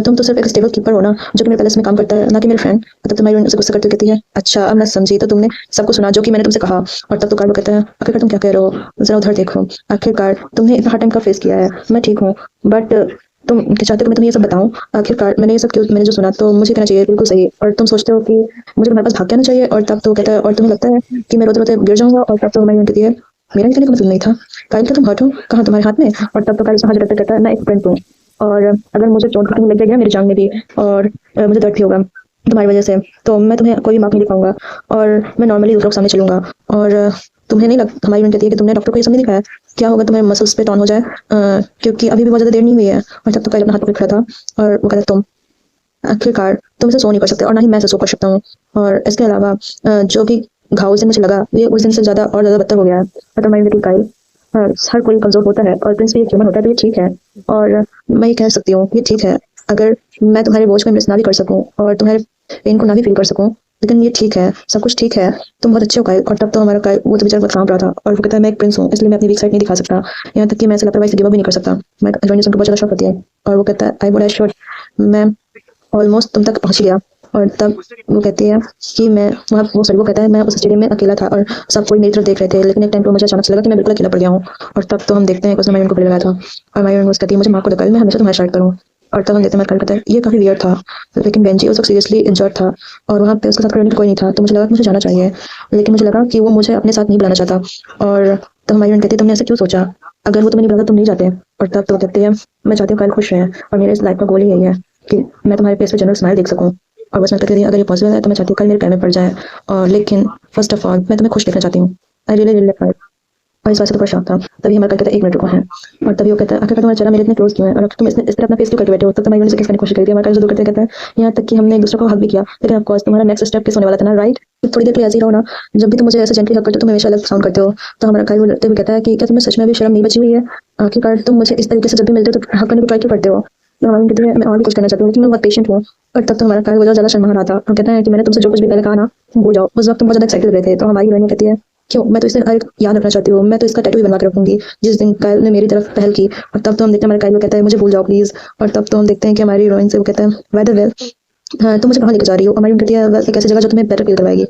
तुम तो सिर्फ एक स्टेबल कीपर हो ना, जो कि मेरे पैलेस में काम करता है, ना कि मेरे फ्रेंड। तब तुम्हारी उसे गुस्सा करते हुए कहती है, अच्छा अब मैं समझी, तो तुमने सबको सुना जो कि मैंने तुमसे कहा। और तब तो कार्लो कहता है, आखिरकार तुम क्या कह रहे हो, जरा उधर देखो। आखिरकार तुमने इतना हार्ड टाइम का फेस किया है, मैं ठीक हूँ, बट तुम चाहते हो कि मैं तुम्हें ये सब बताऊं? आखिरकार मैंने ये सब क्यों, मैंने जो सुना तो मुझे कहना चाहिए, बिल्कुल सही। और तुम सोचते हो कि मुझे तुम्हारे पास भाग के आना चाहिए। और तब तो कहता है, और तुम्हें लगता है कि मैं रोते रोते गिर जाऊंगा? और तब तो मैं कहती है, मेरा निकलने का मतलब नहीं था काइल, क्या तुम हर्ट हो? कहाँ तुम्हारे हाथ में? और तब तो काइल हाथ रखते कहता है, मैं एक फ्रेंड हूँ, और अगर मुझे चोट कहीं लग जाएगी ना मेरी जान में भी, और मुझे दर्द भी होगा तुम्हारी वजह से, तो मैं तुम्हें कोई मार्क नहीं दिखाऊंगा, और मैं नॉर्मली दूसरों के सामने चलूंगा। और तुम्हें नहीं लग, हमारी कहती है कि तुमने डॉक्टर को ये सब नहीं दिखाया? क्या होगा तुम्हारे मसल्स पे टॉन हो जाए, क्योंकि अभी भी बहुत ज़्यादा देर नहीं हुई है। और तब तो काइल अपना हाथ पकड़ खड़ा था, और वो कहता, तुम आखिरकार तुम इसे सो नहीं कर सकते, और ना ही मैं इसे सो कर सकता हूँ। और इसके अलावा जो भी घाव से मुझे लगा, ये उस दिन से ज़्यादा और ज़्यादा बदतर हो गया है। और तुम्हारी बेटी काइल, हर कोई कमज़ोर होता है, और प्रिंस भी एक ह्यूमन होता है, तो ये ठीक है। और मैं ये कह सकती हूँ, ये ठीक है अगर मैं तुम्हारे बोझ को इम्प्रेस ना भी कर सकूँ और तुम्हारे पेन को ना भी फील कर सकूँ, लेकिन ये ठीक है, सब कुछ ठीक है, तुम बहुत अच्छे हो काइल। और तब तो हमारा काइल, वो तो बेचारा बहुत कांप रहा था, और वो कहता है, मैं एक प्रिंस हूँ, इसलिए मैं अपनी वीक साइड नहीं दिखा सकता, यहाँ तक कि मैं ऐसे लापरवाही से गिव अप भी नहीं कर सकता। मैं जॉनी को बहुत ज़्यादा शौक होती है, और वो कहता है, आई वुड आई शुड, मैं ऑलमोस्ट तुम तक पहुंच गया। और तब वो कहती है कि मैं वहाँ, वो सॉरी, वो कहता है, मैं उस स्टेडियम में अकेला था और सब कोई मेरी तरफ देख रहे थे, लेकिन एक टाइम पर मुझे अचानक से लगा कि मैं बिल्कुल अकेला पड़ गया हूँ। और तब तो हम देखते हैं कि उसने मायून को गले लगाया था, और मायून उसको कहती है, मुझे माँ को निकाल, मैं हमेशा तुम्हारा शायद करूँ। और तब हम देखते हैं मार्कल कहता है, ये काफ़ी वियर्ड था, लेकिन बेंजी उस वक्त सीरियसली इंजर्ड था, और वहाँ पे उसके साथ करने को कोई नहीं था, तो मुझे लगा कि मुझे जाना चाहिए, लेकिन मुझे लगा कि वो मुझे अपने साथ नहीं बुलाना चाहता। और तब मायून कहती है, तुमने ऐसा क्यों सोचा? अगर वो तुम्हें नहीं बुलाता तुम नहीं जाते? और तब तो कहते हैं, मैं चाहती हूँ कल खुश रहे, और मेरे इस लाइफ का गोल ही यही है कि मैं तुम्हारे फेस पे जनरल स्माइल देख सकूं। और बस मैं कहती थी, अगर ये पॉसिबल है तो मैं चाहती हूँ कल मेरे पैर में पड़ जाए, और लेकिन फर्स्ट ऑफ ऑल मैं तुम्हें खुश देखना चाहती हूँ। I really really. और इस बात से तो बड़ा शौक था। तभी हमारा कहता है, एक मिनट रुको है। और तभी वो कहता है, आखिरकार तुम्हारा चेहरा मेरे इतने क्लोज क्यों है, और तुम इस तरह अपना फेस क्यों करके बैठे हो? तो तुम्हारी से किस करने की कोशिश करी थी, हमारा जो दूर करते कहता है, यहाँ तक कि हमने एक दूसरे को हक भी किया, लेकिन ऑफ कोर्स तुम्हारा नेक्स्ट स्टेप किस होने वाला था ना, राइट? थोड़ी देर के लिए ऐसे ही रहो ना, जब भी तुम मुझे ऐसे जेंटली हक करते हो तुम हमेशा अलग साउंड करते हो। तो हमारा काइल बोलते हुए कहता है कि क्या तुम्हें सच में भी शर्म नहीं बची हुई है? आखिरकार तुम मुझे इस तरीके से जब भी मिलते हो तो हक करने को ट्राई क्यों करते हो? तो हमारी कहती है, मैं और भी कुछ करना चाहती हूँ, लेकिन मैं बहुत पेशेंट हूँ। और तब तो हमारा काइल बहुत ज़्यादा शर्मा रहा था, और कहता है कि मैंने तुमसे जो कुछ भी पहले कहा ना, भूल जाओ, उस वक्त तुम बहुत ज़्यादा एक्साइटेड रहे थे। तो हमारी हीरोइन कहती है, क्यों? मैं तो इसे हर एक याद रखना चाहती हूँ, मैं तो इसका टैटू भी बनवा के रखूंगी जिस दिन काइल ने मेरी तरफ पहल की। और तब तो हम देखते हैं, हमारे काइल को कहता है, मुझे भूल जाओ प्लीज। और तब तो हम देखते हैं कि हमारी हीरोइन से वो कहता है, वेदर वेल, हाँ तुम मुझे कहाँ लेके जा रही हो? हमारी कहती है, बस एक ऐसी जगह जो तुम्हें बेटर फील करवाएगी।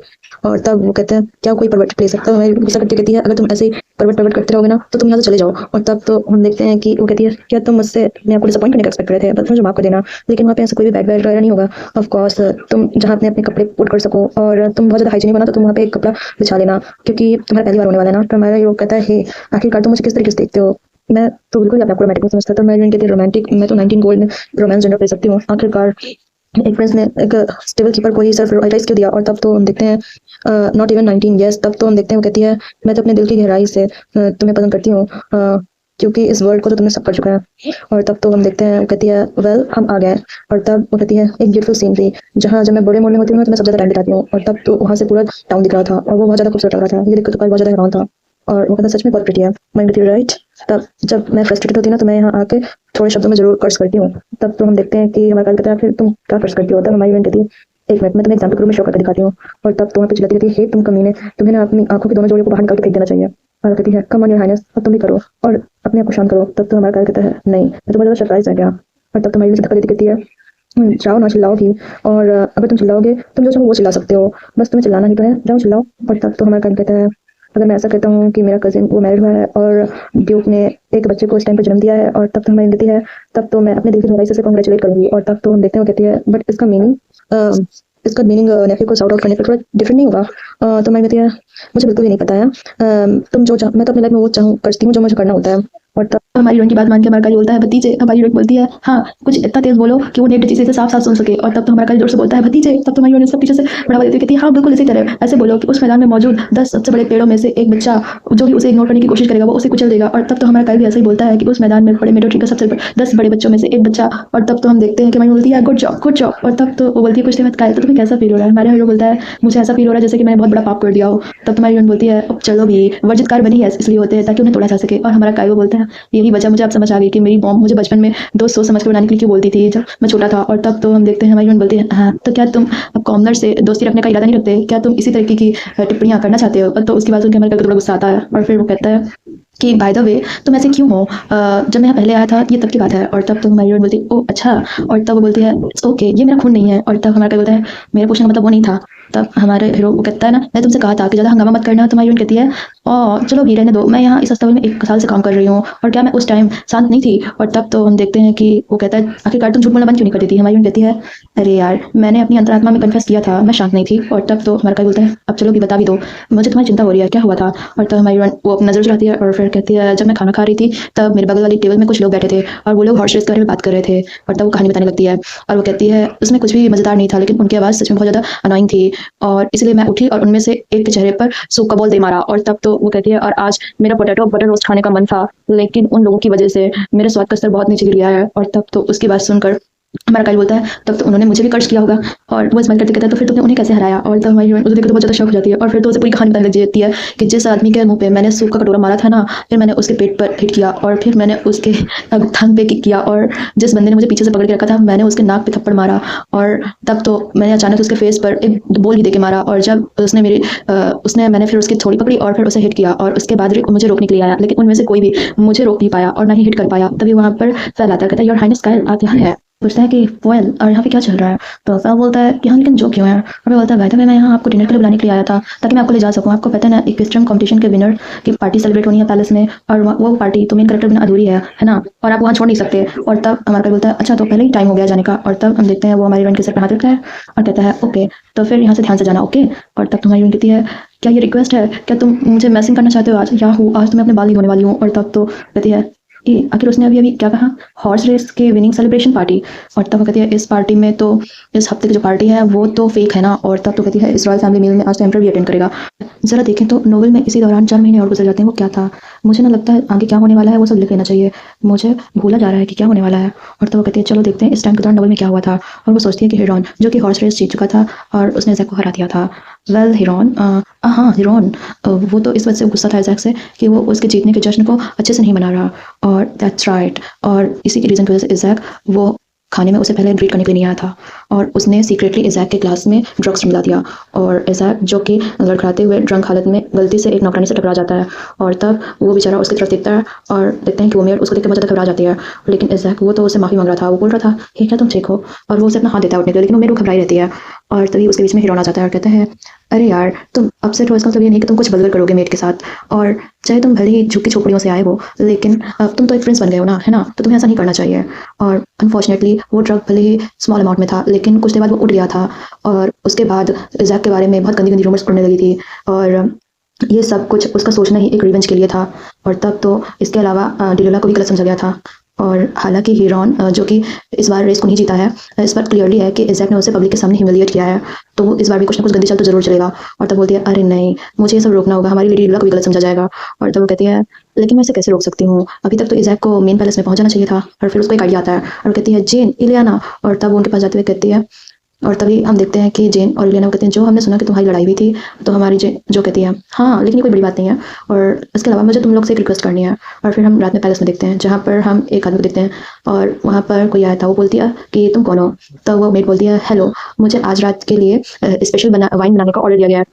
और तब वो कहते हैं, क्या कोई परवर्ट प्लेस है? तब हमारी गुस्सा करके कहती है, अगर तुम ऐसे ही परवर्ट परवर्ट करते रहोगे ना तो तुम यहाँ से चले जाओ। और तब तो हम देखते हैं कि वो कहती है, क्या तुम मुझसे अपने आपको डिसअपॉइंट करने का एक्सपेक्ट कर रहे थे? बस मुझे माफ कर देना, लेकिन वहाँ पे ऐसा कोई भी बैड बैड वगैरह नहीं होगा। ऑफ कोर्स तुम जहाँ अपने अपने कपड़े पुट कर सको, और तुम बहुत ज़्यादा हाइजीनिक बना, तो तुम वहाँ पे एक कपड़ा बिछा लेना, क्योंकि तुम्हारा पहली बार होने वाला है ना। तो हमारा ये कहता है, हे आखिरकार तुम मुझे किस तरीके से देखते हो? मैं तो बिल्कुल ही अपने आपको रोमांटिक नहीं समझता। तो मैं कहती है, रोमांटिक, मैं तो 19 गोल्ड में रोमांस जेंडर ले सकती हूँ। आखिरकार एक प्रिंस ने एक स्टेबल कीपर को ही सिर्फ एडवाइस क्यों दिया? और तब तो हम देखते हैं, नॉट इवन 19 यस। तब तो हम देखते हैं वो कहती है, मैं तो अपने दिल की गहराई से तुम्हें पसंद करती हूँ, क्योंकि इस वर्ल्ड को तो तुमने सब कर चुका है। और तब तो हम देखते हैं वो कहती है, वेल हम आ गए। और तब वो कहती है, एक ब्यूटीफुल सीन थी जहाँ जब मैं बड़े मोड़ में होती हूँ तो मैं सब ज़्यादा टाइम बिताती हूँ। और तब तो वहाँ से पूरा टाउन दिख रहा था, और वो बहुत ज़्यादा खूबसूरत लग रहा था, ये देख के तो बहुत ज़्यादा हैरान था। और वो कहता, सच में बहुत प्रिटी है। मैं कहती हूँ, राइट। तब जब मैं फ्रस्ट्रेटेड होती हूँ ना तो मैं यहाँ आके थोड़े शब्दों में जरूर कर्ज करती हूँ। तब तो हम देखते हैं कि हमारा काल कहता है, फिर तुम क्या कर्ज करती हो? तब हमारी बहन कहती है, एक मिनट मैं तुम्हें एग्जाम्पल के रूप में शो करके दिखाती हूँ। और तब तो वहाँ पे चिल्लाती रहती है, हे तुम कमीने, तुम्हें ना अपनी आंखों के दोनों जोड़े को बाहर निकाल के फेंक देना चाहिए। और कहती है, कम ऑन योर हाइनेस, अब तुम भी करो और अपने आप को शांत करो। तब तो हमारा काल कहता है, नहीं मैं तो बहुत ज़्यादा सरप्राइज है क्या? और तब तो हमारी धक्का देती कहती है, जाओ ना चिल्लाओगी, और अगर तुम चिल्लाओगे तुम जो चाहो वो चिल्ला सकते हो, बस तुम्हें चिल्लाना ही तो है, जाओ चिल्लाओ। और तब तो हमारा काल कहता है, अगर मैं ऐसा कहता हूँ कि मेरा कजिन वो मैरिड हुआ है और ड्यूक ने एक बच्चे को इस टाइम पर जन्म दिया है, और तब तो हमारी देती है, तब तो मैं अपने दिल की गहराई से कॉन्ग्रेचुलेट करूंगी। और तब तो हम देखते हैं वो कहती है, बट इसका मीनिंग नेफ्यू को साउट आउट करने पर थोड़ा डिफरेंट नहीं होगा? तो मैं कहती है, मुझे बिल्कुल भी नहीं पता है, तुम जो मैं तो अपनी लाइफ में वो चाहूँ करती हूँ जो मुझे करना होता है। और तब हमारी हीरोइन की बात मान के हमारा काली बोलता है, भतीजे। हमारी हीरोइन बोलती है, हाँ कुछ इतना तेज बोलो कि वो नेट चीज़ें से साफ साफ सुन सके। और तब तो हमारा काली जोर से बोलता है, भतीजे। तब तो हमारी हीरोइन उसका पीछे से बढ़ावा देती है, कहती है, हाँ बिल्कुल इसी तरह ऐसे बोलो कि उस मैदान में मौजूद 10 सबसे बड़े पेड़ों में से एक बच्चा जो भी उसे इग्नोर करने की कोशिश करेगा वो उसे कुचल देगा। और तब तो हमारा काली भी ऐसे ही बोलता है कि उस मैदान में पड़े मेडो ट्री का सबसे 10 बड़े बच्चों में से एक बच्चा। और तब तो हम देखते हैं कि हमारी बोलती है, गुड जॉब गुड जॉब। और तब तो वो बोलती है, कुछ देर बाद कायल, तो तुम्हें कैसा फील हो रहा है? हमारा हीरो बोलता है, मुझे ऐसा फील हो रहा है जैसे कि मैंने बहुत बड़ा पाप कर दिया हो। तब तुम्हारी हीरोइन बोलती है, अब चलो भी वर्जित कार बनी है इसलिए होते हैं ताकि उन्हें तोड़ा जा सके। और हमारा कायल बोलता है, हैं यही वजह मुझे अब समझ आ गई कि मेरी मॉम मुझे बचपन में दोस्त सोच समझ कर बनाने के लिए क्यों बोलती थी जब मैं छोटा था। और तब तो हम देखते हैं हमारी बहन बोलती है हाँ तो क्या तुम अब कॉमनर से दोस्ती रखने का इरादा नहीं रखते, क्या तुम इसी तरीके की टिप्पणियां करना चाहते हो। तो उसकी बात सुनकर हमारे घर को थोड़ा गुस्सा आता है और फिर वो कहता है कि बाय द वे तुम ऐसे क्यों हो, जब मैं यहाँ पहले आया था ये तब की बात है। और तब तो हमारी बहन बोलती है ओ अच्छा। और तब वो बोलती है इट्स ओके ये मेरा खून नहीं है। और तब हमारा क्या बोलता है मेरे पूछने का मतलब वो नहीं था। तब हमारे हीरो वो कहता है ना मैं तुमसे कहा था कि ज़्यादा हंगामा मत करना। तुम्हारी बहन कहती है और चलो भी रहने दो, मैं यहाँ इस अस्पताल में 1 साल से काम कर रही हूँ और क्या मैं उस टाइम शांत नहीं थी। और तब तो हम देखते हैं कि वो कहता है आखिरकार तुम झूठ बोलना बंद क्यों नहीं कर देती। हमारी बहन कहती है अरे यार मैंने अपनी अंतरात्मा में कन्फेस किया था मैं शांत नहीं थी। और तब तो हमारा क्या बोलता है अब चलो भी बता भी दो, मुझे तुम्हारी चिंता हो रही है क्या हुआ था। और तब हमारी बहन वो अपनी नजर चलाती है और फिर कहती है जब मैं खाना खा रही थी तब मेरे बगल वाली टेबल में कुछ लोग बैठे थे और वो लोग हॉर्स रेस के बारे में बात कर रहे थे। और तब वो कहानी बताने लगती है और वो कहती है उसमें कुछ भी मजेदार नहीं था लेकिन उनकी आवाज़ सच में बहुत ज़्यादा अनोइंग थी और इसलिए मैं उठी और उनमें से एक के चेहरे पर सूप का बॉल दे मारा। और तब तो वो कहती है और आज मेरा पोटैटो बटर रोस्ट खाने का मन था लेकिन उन लोगों की वजह से मेरे स्वाद का स्तर बहुत नीचे गिर गया है। और तब तो उसकी बात सुनकर हमारा काल बोलता है तब तो उन्होंने मुझे भी कर्ज किया होगा। और वो स्माइल करते कहता है तो फिर तुमने उन्हें कैसे हराया। और तब हमारी हीरोइन उसे देखकर तो बहुत ज़्यादा शौक हो जाती है और फिर तो उसे पूरी कहानी बताने लग जाती है कि जिस आदमी के मुंह पे मैंने सूप का कटोरा मारा था ना फिर मैंने उसके पेट पर हिट किया और फिर मैंने उसके थंग पे किक किया और जिस बंदे ने मुझे पीछे से पकड़ के रखा था मैंने उसके नाक पे थप्पड़ मारा। और तब तो मैंने अचानक उसके फेस पर एक बॉल ही दे के मारा और जब उसने मैंने फिर उसकी थोड़ी पकड़ी और फिर उसे हिट किया और उसके बाद मुझे रोकने के लिए आया लेकिन उनमें से कोई भी मुझे रोक नहीं पाया और ना ही हिट कर पाया। तभी वहाँ पर फैल आता है कहता है योर हाइनेस कायल आप यहाँ है। पूछता है कि फोयल और यहाँ पे क्या चल रहा है। तो फैल बोलता है कि हाँ लेकिन जो क्यों है। और मैं बोलता है भाई था मैं यहाँ आपको डिनर के लिए बुलाने के लिए आया था ताकि मैं आपको ले जा सकूँ। आपको पता है ना इक्वेस्ट्रियम कंपटीशन के विनर की पार्टी सेलिब्रेट होनी है पैलेस में और वो पार्टी तो मेन कैरेक्टर बिना अधूरी है ना और आप वहाँ छोड़ नहीं सकते। और तब हमारा बोलता है अच्छा तो पहले ही टाइम हो गया जाने का। और तब हम देखते हैं वो हमारी हीरोइन के सर पर हाथ रखता है और कहता है ओके तो फिर यहाँ से ध्यान से जाना ओके। और तब तुम्हारी हीरोइन कहती है क्या ये रिक्वेस्ट है, क्या तुम मुझे मैसिंग करना चाहते हो आज या हूँ आज तो मैं अपने बाल नहीं धोने वाली हूँ। और तब तो कहती है कि आखिर उसने अभी अभी क्या कहा हॉर्स रेस के विनिंग सेलिब्रेशन पार्टी। और तब वो कहती है इस पार्टी में तो इस हफ्ते की जो पार्टी है वो तो फेक है ना। और तब तो कहती है इस रॉयल फैमिली मील में आज तो एम्पर भी अटेंड करेगा। जरा देखें तो नोवेल में इसी दौरान 4 महीने और गुजर जाते हैं वो क्या था। मुझे ना लगता है आगे क्या होने वाला है वो सब लिख लेना चाहिए, मुझे भूला जा रहा है कि क्या होने वाला है। और तो वो कहती है चलो देखते हैं इस टाइम के दौरान नोवेल में क्या हुआ था। और वो सोचती है कि हिरॉन जो कि हॉर्स रेस जीत चुका था और उसने जैक को हरा दिया था। वेल हिरॉन हाँ हिरॉन वो तो इस वजह से गुस्सा था जैक से कि वो उसके जीतने के जश्न को अच्छे से नहीं मना रहा। और दैट्स राइट और इसी की रीज़न की वजह से जैक वो खाने में उसे पहले ग्रीट करने के लिए नहीं आया था और उसने सीक्रेटली इज़ैक के ग्लास में ड्रग्स मिला दिया। और इज़ैक जो कि लड़खड़ाते हुए ड्रंक हालत में गलती से एक नौकरानी से टकरा जाता है और तब वो बेचारा उसकी तरफ देखता है और देखते हैं कि वो मेयर उसको देख के बहुत ज़्यादा घबरा जाती है। लेकिन इज़ैक वो तो उससे माफ़ी मांग रहा था, वो बोल रहा था कि क्या तुम ठीक हो और वो उसे अपना हाथ देता है उठने के लिए लेकिन वो मेरे को घबराई रहती है। और तभी उसके बीच में हिरॉन आ जाता है और कहते हैं अरे यार तुम अपसेट हो इसका मतलब ये नहीं कि तुम कुछ बलगर करोगे मेट के साथ और चाहे तुम भले ही झुग्गी झोपड़ियों से आए हो लेकिन अब तुम तो एक फ्रेंड्स बन गए हो ना है ना, तो तुम्हें ऐसा नहीं करना चाहिए। और अनफॉर्चुनेटली वो ड्रग भले ही स्मॉल अमाउंट में था लेकिन कुछ देर बाद वो उठ गया था और उसके बाद इज़ैक के बारे में बहुत गंदी गंदी रूमर्स उड़ने लगी थी और ये सब कुछ उसका सोचना ही एक रिवेंज के लिए था। और तब तो इसके अलावा डिलोला को भी गलत समझा गया था। और हालांकि हिरॉन जो कि इस बार रेस को नहीं जीता है, इस बार क्लियरली है कि इज़ैक ने उसे पब्लिक के सामने ह्यूमिलिएट किया है तो वो इस बार भी कुछ ना कुछ गंदी चाल तो जरूर चलेगा। और तब बोलती है अरे नहीं मुझे ये सब रोकना होगा, हमारी लेडी डिलोला को भी गलत समझा जाएगा। और तब वो कहती है लेकिन मैं इसे कैसे रोक सकती हूँ, अभी तक तो इज़ैक को मेन पैलेस में पहुंचाना चाहिए था। और फिर उसको एक आइडिया आता है और कहती है जेन इलियाना। और तब वो उनके पास जाते हुए कहती है और तभी हम देखते हैं कि जेन और इलियाना कहते हैं जो हमने सुना कि तुम्हारी लड़ाई हुई थी। तो हमारी जेन जो कहती है हाँ लेकिन ये कोई बड़ी बात नहीं है और इसके अलावा मुझे तुम लोग से एक रिक्वेस्ट करनी है। और फिर हम रात में पैलेस में देखते हैं जहाँ पर हम एक आदमी को देखते हैं और वहाँ पर कोई आया था, वो बोलती है कि तुम कौन हो। तो वो मेड बोलती है हेलो मुझे आज रात के लिए स्पेशल वाइन बनाने का ऑर्डर दिया गया है।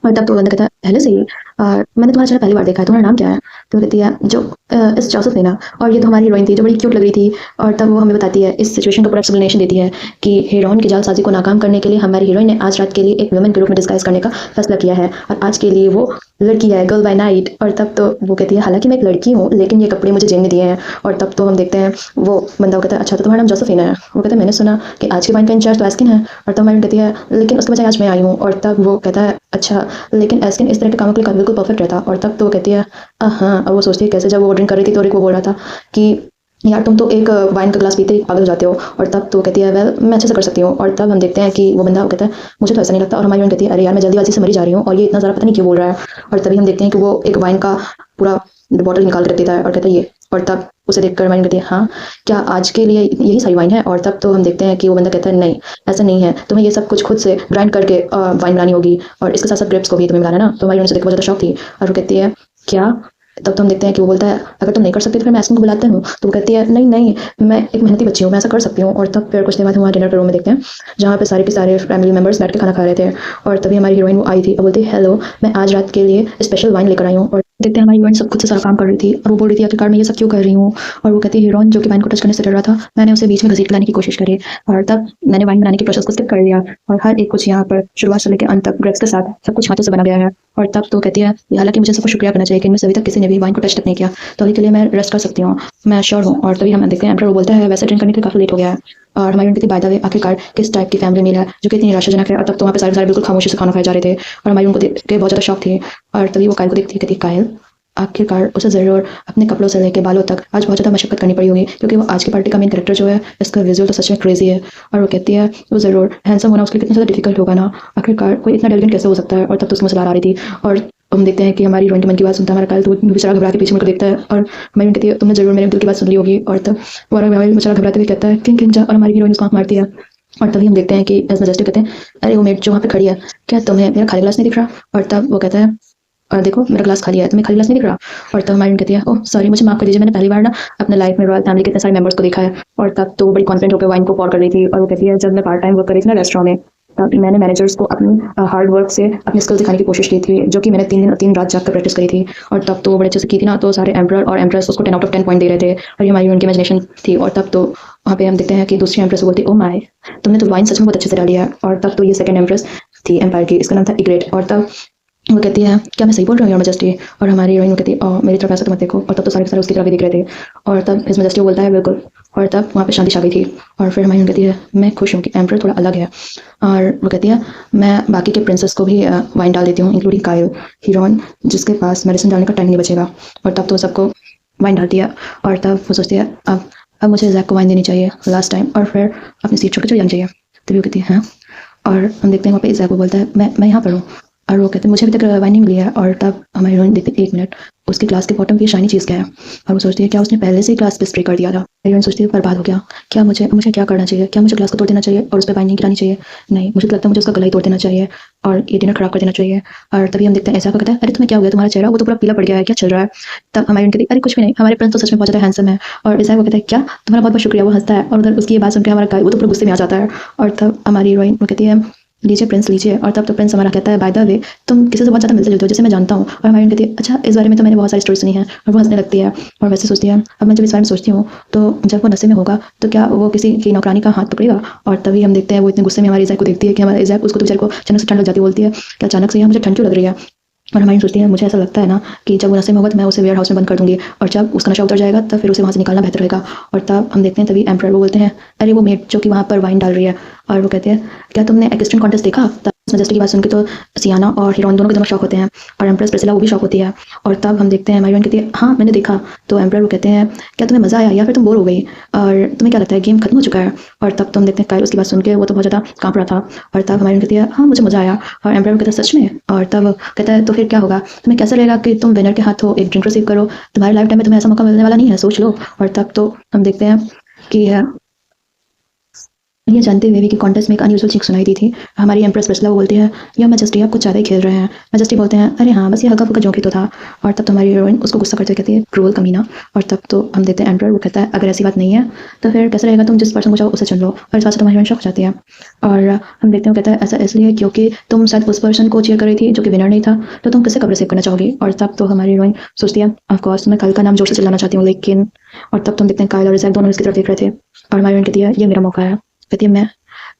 और तब तो बंदा कहता है पहले से ही मैंने तुम्हारा चेहरा पहली बार देखा है, तुम्हारा नाम क्या है। तो कहती है जो इस जोसेफ ने ना। और ये तो हमारी हीरोइन थी जो बड़ी क्यूट लग रही थी। और तब वो हमें बताती है इस सिचुएशन का पूरा एक्सप्लेनेशन देती है कि हिरॉन की जालसाजी को नाकाम करने के लिए हमारी हीरोइन ने आज रात के लिए एक वुमेन के रूप में डिस्गाइज करने का फैसला किया है और आज के लिए वो लड़की है, गर्ल बाय नाइट। और तब तो वो कहती है हालांकि मैं एक लड़की हूँ लेकिन ये कपड़े मुझे जेन ने दिए हैं। और तब तो हम देखते हैं वो बंदा कहता है अच्छा तो तुम्हारा नाम जोसेफिन है। वो कहता है मैंने सुना कि आज के वाइन का इंचार्ज तो एस्किन है। और तब हमारी कहती है लेकिन उसके बजाय आज मैं आई हूँ। और तब वो कहता है अच्छा लेकिन एस्किन इस तरह के कामों के लिए बिल्कुल परफेक्ट रहता। और तब तो वो कहती है हाँ। और वो सोचती है कैसे जब वो ड्रिंक कर रही थी तो रिक वो बोल रहा था कि यार तुम तो एक वाइन का ग्लास पीते ही पागल हो जाते हो। और तब तो कहती है वेल मैं अच्छे से कर सकती हूँ। और तब हम देखते हैं कि वो बंदा वो कहता है मुझे तो ऐसा नहीं लगता। और हमारी बहन कहती है अरे यार मैं जल्दीबाजी से मरी जा रही हूँ और ये इतना ज़्यादा पता नहीं क्यों बोल रहा है। और तभी हम देखते हैं कि वो एक वाइन का पूरा बॉटल निकाल कर रख देता है और कहता है ये। और तब उसे देखकर हमारी कहती है हाँ क्या आज के लिए यही सारी वाइन है। और तब तो हम देखते हैं कि वो बंदा कहता है नहीं ऐसा नहीं है, तुम्हें ये सब कुछ खुद से ग्राइंड करके वाइन बनानी होगी और इसके साथ साथ ग्रेप्स को भी तुम्हें बनाना ना। तो हमारी उनसे देख बहुत ज़्यादा शौक थी और वो कहती है क्या तब तो हम देखते हैं कि वो बोलता है अगर तुम नहीं कर सकते तो फिर मैं आइसक्रीम को बुलाता हूँ। तो वो कहती है नहीं नहीं, मैं एक मेहनती बच्ची हूँ, मैं ऐसा कर सकती हूँ। और तब फिर कुछ देर बाद हम वहाँ डिनर के रूम में देखते हैं जहाँ पे सारे के सारे फैमिली मेम्बर्स बैठ के खाना खा रहे थे। और तभी हमारी हीरोइन वो आई थी और बोलती है हेलो, मैं आज रात के लिए स्पेशल वाइन लेकर आई हूँ। और देखते हैं हमारी हीरोइन सब खुद से सारा काम कर रही थी और वो बोल रही थी आखिरकार मैं ये सब क्यों कर रही हूँ। और वो कहती है हीरोइन जो कि वाइन को टच करने से डर रहा था, मैंने उसे बीच में घसीट लाने की कोशिश करी और तब मैंने वाइन बनाने के प्रोसेस को स्किप कर दिया और हर एक कुछ यहाँ पर शुरुआत से लेकर अंत तक ग्रेप्स के साथ सब कुछ हाथों से बना गया है। और तब तो कहती है हालांकि मुझे सबको शुक्रिया करना चाहिए कि इनमें से अभी तक किसी ने भी वाइन को टच तक नहीं किया, तो अभी के लिए मैं रेस्ट कर सकती हूँ, मैं श्योर हूँ। और तभी हम देखते हैं एम्पर वो बोलता है वैसे ड्रिंक करने के लिए काफी लेट हो गया है। और हमारी उनकी बाय द वे आखिरकार किस टाइप की फैमिली मील है जो कि इतनी निराशाजनक है। और तब तो वहाँ पे सारे सारे बिल्कुल खामोशी से खाना खाए जा रहे थे और हमारी उनको देख के बहुत ज़्यादा शौक थी। और तभी वो कायल को देखती है, कहती है कायल आखिरकार उसे ज़रूर अपने कपड़ों से लेके बालों तक आज बहुत ज़्यादा मशक्कत करनी पड़ी होगी क्योंकि वो आज की पार्टी का मेन कैरेक्टर जो है इसका विजुअल तो सच में क्रेजी है। और वो कहती है वो ज़रूर हैंडसम होना उसके लिए कितना ज़्यादा डिफिकल्ट होगा ना, आखिरकार कोई इतना डेलिकेट कैसे हो सकता है। और तब तो उसको मुस्कुरा आ रही थी और हम देखते हैं कि हमारी हीरोइन के मन की बात सुनता है हमारा कायल, तो वो बेचारा घबरा के पीछे मुड़कर देखता है और हमारी कहती है तुमने ज़रूर मेरे दिल की बात सुन ली होगी। और तब हमारा बेचारा घबराते हुए कहता है किंग किंग जा, और हमारी हीरोइन उसको आँख मारती है। और तभी हम देखते हैं कि एज मजेस्टिक कहते हैं अरे वो मेट जो वहाँ पे खड़ी है क्या तुम्हें मेरा खाली ग्लास नहीं दिख रहा। और तब वो कहता है और देखो मेरा ग्लास खाली है, तुम्हें खाली ग्लास नहीं दिख रहा। और तब हमारी कहती है ओह सॉरी मुझे माफ कर दीजिए, मैंने पहली बार ना अपने लाइफ में रॉयल फैमिली के इतने सारे मेंबर्स को देखा है। और तब तो वो बड़ी कॉन्फिडेंट होकर वाइन को पॉर कर रही थी और वो कहती है जब मैं पार्ट टाइम वर्क कर रही थी ना रेस्टोरेंट में, तब मैंने मैनेजर्स को अपनी हार्ड वर्क से अपनी स्किल दिखाने की कोशिश की थी जो कि मैंने 3 दिन और 3 रात जाकर प्रैक्टिस करी थी। और तब तो बड़े अच्छे से की थी ना, तो सारे एम्पर और एम्प्रेस उसको 10 आउट ऑफ 10 पॉइंट दे रहे थे और ये हमारी उनकी इमेजिनेशन थी। और तब तो वहाँ पे हम देखते हैं कि दूसरी एम्प्रेस बोलती ओ माय तुमने तो वाइन सच में बहुत अच्छे से डाली है। और तब तो ये सेकंड एम्प्रेस थी एम्पायर की, इसका नाम था इग्रेट। और तब वो कहती है क्या मैं सही बोल रही हूँ योर मेजेस्टी। और हमारी हीरोइन कहती है मेरी तरफ ऐसा तो मत देखो। और तब तो सारे के सारे उसकी तरफ ही दिख रहे थे। और तब हिज मेजेस्टी बोलता है बिल्कुल। और तब वहाँ पे शांति छा गई थी। और फिर हमारी कहती है मैं खुश हूँ कि एम्पर थोड़ा अलग है। और वो कहती है मैं बाकी के प्रिंसेस को भी वाइन डाल देती हूँ इंक्लूडिंग कायल, हीरोइन जिसके पास मेडिसिन डालने का टाइम नहीं बचेगा। और तब तो सबको वाइन डालती है। और तब वो सोचती है अब मुझे जैक को वाइन देनी चाहिए लास्ट टाइम और फिर अपनी सीट छोड़ के चली जानी चाहिए। तभी वो कहती है हाँ। और हम देखते हैं वहाँ पे जैक को बोलता है मैं यहाँ पर हूँ। और वो कहते हैं मुझे अभी तक वाइन नहीं मिली है। और तब हमारी हीरोइन देखते हैं 1 मिनट उसके ग्लास के बॉटम पे शाइनी चीज़ क्या है। और वो सोचती है क्या उसने पहले से ही ग्लास पे स्प्रे कर दिया था। हीरोइन सोचती है बर्बाद हो गया, क्या मुझे मुझे क्या करना चाहिए, क्या मुझे ग्लास को तोड़ देना चाहिए और उस पर वाइन नहीं गिरानी चाहिए, नहीं मुझे तो लगता है मुझे उसका गला ही तोड़ देना चाहिए और ये डिनर खराब कर देना चाहिए। और तभी हम देखते हैं ऐसा कहता है अरे तुम्हें क्या हो गया, तुम्हारा चेहरा वो तो पूरा पीला पड़ गया है, क्या चल रहा है। तब हमारी उनकी अरे कुछ भी नहीं, हमारे प्रिंस तो सच में बहुत ज़्यादा हैंडसम है। और ऐसा वो कहता है क्या तुम्हारा बहुत बहुत शुक्रिया। वो हंसता है और उधर उसकी ये बात सुनकर हमारा गाय वो तो पूरा गुस्से में आ जाता है। और तब हमारी हीरोइन वो कहती है लीजिए प्रिंस लीजिए। और तब तो प्रिंस हमारा कहता है बाय द वे तुम किसी से बहुत ज़्यादा मिलते जुलते हो जिसे मैं जानता हूँ। और हमारी कहती है अच्छा इस बारे में तो मैंने बहुत सारी स्टोरी सुनी है। और वो हंसने लगती है और वैसे सोचती है अब मैं जब इस बारे में सोचती हूँ तो जब वो नशे में होगा तो क्या वो किसी की नौकरानी का हाथ पकड़ेगा। और तभी हम देखते हैं वो इतने गुस्से में हमारी इज़ाक को देखती है कि हमारा इज़ाक उसको तो बेचारे को अचानक से ठंड लग जाती है, बोलती है कि अचानक से यहाँ मुझे ठंड क्यों लग रही है। और हमारी सोचती है मुझे ऐसा लगता है ना कि जब वो नशे में होगा तो मैं उसे वेयर हाउस में बंद कर दूंगी और जब उसका नशा उतर जाएगा तब फिर उसे वहाँ से निकालना बेहतर रहेगा। और तब हम देखते हैं तभी एम्पर वो बोलते हैं अरे वो मेट जो कि वहाँ पर वाइन डाल रही है। और वो कहते हैं क्या तुमने एक्वेस्ट्रियन कॉन्टेस्ट देखा। तब मेजेस्टी की बात सुन के तो सियाना और हीरोइन दोनों के दोनों शौक होते हैं और एम्प्रेस प्रिसिला वो भी शौक होती है। और तब हम देखते हैं हमारी कहती है हाँ मैंने देखा। तो एम्पर वो कहते हैं क्या तुम्हें मज़ा आया या फिर तुम बोर हो गई और तुम्हें क्या लगता है गेम खत्म हो चुका है। और तब तो हम देखते हैं कायल उसकी बात सुन के वो तो बहुत ज़्यादा काँप रहा था। और तब हमारी कहती है हाँ मुझे मज़ा आया। और एम्पर वो कहता है सच में। और तब कहता है तो फिर क्या होगा, तुम्हें कैसा लगेगा कि तुम विनर के हाथों एक ड्रिंक रिसीव करो, तुम्हारे लाइफ टाइम में तुम्हें ऐसा मौका मिलने वाला नहीं है, सोच लो। और तब तो हम देखते हैं कि ये जानते हुए भी कि कॉन्टेस्ट में एक अनयूजुअल चीख सुनाई दी थी। हमारी एम्प्रेस प्रिस्ला वो बोलती है या मैजेस्टी आप कुछ ज़्यादा ही खेल रहे हैं। मैजेस्टी बोलते हैं अरे हाँ बस ये हल्का फुल्का जोक ही तो था। और तब तो हमारी हीरोइन उसको गुस्सा करते कहती है क्रूअल कमीना। और तब तो हम देखते हैं एम्पर वो कहता है अगर ऐसी बात नहीं है तो फिर कैसे रहेगा, तुम जिस पर्सन को चाहो उसे चुन लो। और इस बात से तुम्हारी हीरोइन शौक हो जाती है। और हम देखते हैं कहता है ऐसा इसलिए क्योंकि तुम शायद उस पर्सन को चीयर कर रही थी जो कि विनर नहीं था, तो तुम किससे कब रिसीव करना चाहोगी। और तब तो हमारी हीरोइन सोचती है ऑफकोर्स मैं कल का नाम जोर से चिल्लाना चाहती हूँ लेकिन। और तब तुम देखते हैं कायल और इज़ाक दोनों इसकी तरफ देख रहे थे और हमारी हीरोइन कहती है ये मेरा मौका है। कहती है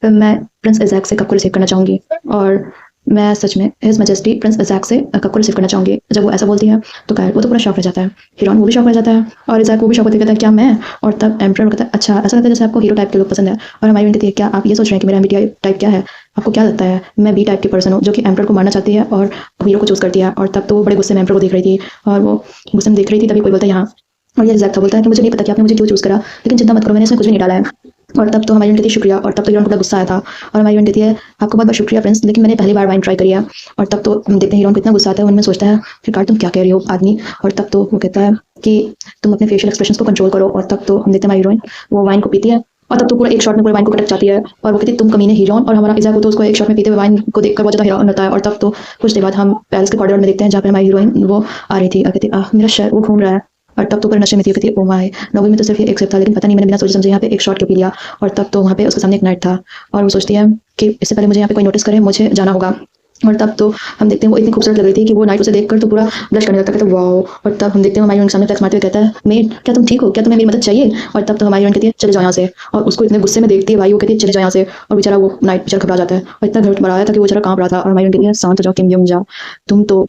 मैं प्रिंस इज़ाक से कप को रिसीव करना चाहूँगी और मैं सच में हिज मैजेस्टी प्रिंस इज़ाक से कप को रिसीव करना चाहूँगी। जब वो ऐसा बोलती है तो कायल वो तो पूरा शौक रह जाता है, हीरोइन वो भी शौक रह जाता है और इज़ाक वो भी शौक होते कहता है क्या मैं। और तब एम्पर कहता है अच्छा ऐसा लगता है जैसे आपको हीरो टाइप के लोग पसंद है। और हमारी कहती है क्या आप ये सोच रहे हैं कि मेरा एमबीटीआई टाइप क्या है, आपको क्या लगता है मैं बी टाइप की पर्सन हूँ जो कि एम्पर को मारना चाहती है और हीरो को चूज़ करती है। और तब तो वो बड़े गुस्से में एम्पर को देख रही थी और वो गुस्से में देख रही थी तभी कोई बोलता है यहाँ। और ये इज़ाक था बोलता है कि मुझे नहीं पता कि आपने मुझे क्यों चूज़ करा लेकिन चिंता मत करो मैंने इसमें कुछ भी नहीं डाला है। और तब तो हमारी कहती है शुक्रिया। और तब तो हीरोइन को बड़ा गुस्सा आया था और हमारी कहती है आपको बहुत बहुत शुक्रिया प्रिंस लेकिन मैंने पहली बार वाइन ट्राई करी है। और तब तो हम देखते हैं हीरोइन को इतना गुस्सा आता है, उनमें सोचता है फिर कार तुम क्या कह रही हो आदमी। और तब तो वो कहता है कि तुम अपने फेशियल एक्सप्रेशंस को कंट्रोल करो। और तब तो हम देखते हैं हमारी हीरोइन वो वाइन को पीती है और तब तो पूरा एक शॉट में पूरे वाइन को कटक जाती है और वो कहती है तुम कमीने हीरोइन, और हमारा इज़ा को तो उसको एक शॉट में पीते हुए वाइन को देखकर बहुत ज़्यादा हैरान होता है। और तब तो कुछ देर बाद हम पेरिस के कॉरिडोर में देखते हैं जहाँ पे हमारी हीरोइन वो आ रही थी और कहती है मेरा शहर वो घूम रहा है। और तब तो पूरे नशे में थी, कहती है ओ माय, नॉवल में तो सिर्फ ये एक सिर्फ था लेकिन पता नहीं मैंने बिना सोचे समझे यहाँ पे एक शॉट क्यों पी लिया। और तब तो वहाँ पे उसके सामने एक नाइट था और वो सोचती है कि इससे पहले मुझे यहाँ पे कोई नोटिस करे मुझे जाना होगा। और तब तो हम देखते हैं वो इतनी खूबसूरत लग रही थी कि वो नाइट उसे देखकर तो पूरा ब्लश करने लगता है, कहता है वाओ। और तब हम देखते हैं हमारी उनके सामने फ्लैक्स मारते हुए कहता है मेड क्या तुम ठीक हो, क्या तुम्हें मेरी मदद चाहिए। और तब तो हमारी कहती है चले जाओ यहाँ से, और उसको इतने गुस्से में देखती है भाई, वो कहती है चले जाओ यहाँ से। और बेचारा वो नाइट बेचारा घबरा जाता है और इतना घबरा रहा था कि वो बेचारा कांप रहा था। और हमारी कहती है शांत हो जाओ किम युंग जा, तुम तो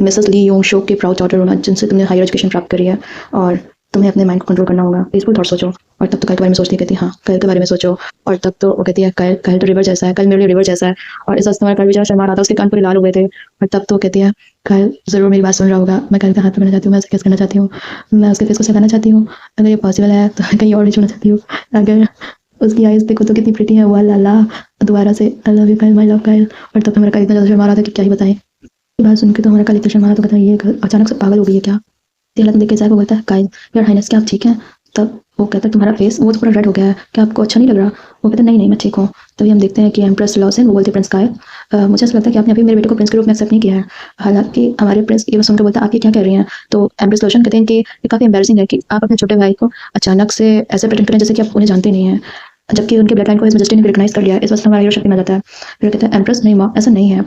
मिसेस ली योंग शो के प्राउड डॉटर हो जिनसे तुमने हायर एजुकेशन प्राप्त करी है और तुम्हें अपने माइंड को कंट्रोल करना होगा, पीसफुल थॉट सोचो। और तब तो कल के बारे में सोचती कहती है हाँ कल के बारे में सोचो। और तब तो वो कहती है कल कल तो रिवर जैसा है, कल मेरे लिए रिवर जैसा है। और इस हफ्ते कल बेचारा शर्मा रहा था, उसके कान पूरे लाल हो गए थे। और तब तो कहती है कल जरूर मेरी बात सुन रहा होगा, मैं कल का हाथ पकड़ना चाहती हूँ, मैं उसे किस करना चाहती हूँ, मैं उसके फेस को सगाना चाहती हूँ, अगर ये पॉसिबल है तो कहीं और भी छूना चाहती हूँ, अगर उसकी आइज़ देखो तो कितनी प्रिटी है, वाह ला दोबारा से आई लव यू कल, माई लव कल। और तब तो मेरा कल इतना ज़्यादा शर्मा रहा था कि क्या ही बताएं। ये बात सुन के तो हमारा कल इतना शर्मा रहा तो कहता है ये अचानक से पागल हो गई है क्या। हालत देख के जाकर बोलता है काइल यार हाइनेस क्या आप ठीक हैं। तब वो कहता है तुम्हारा फेस वो तो पूरा रेड हो गया है, क्या आपको अच्छा नहीं लग रहा। वो कहता है नहीं नहीं मैं ठीक हूँ। तभी हम देखते हैं कि एम्प्रेस लॉसन वो बोलते हैं प्रिंस काइल मुझे ऐसा लगता है कि आपने अभी मेरे बेटे को प्रिंस के रूप में एक्सेप्ट नहीं किया है। हालांकि हमारे प्रिंस ये सुनकर बोलता है आप ये क्या कह रही हैं। तो एम्प्रेस लॉसन कहते हैं कि ये काफ़ी एम्बैरेसिंग है कि आप अपने छोटे भाई को अचानक से ऐसे प्रेटेंड करें जैसे कि आप उन्हें जानते नहीं हैं, जबकि उनके ब्लड लाइन को इस मजेस्टी ने रिकॉग्नाइज कर लिया है। इस वक्त हमारा हीरो शक्ति में जाता है। फिर कहते हैं एम्प्रेस नहीं माँ ऐसा नहीं है,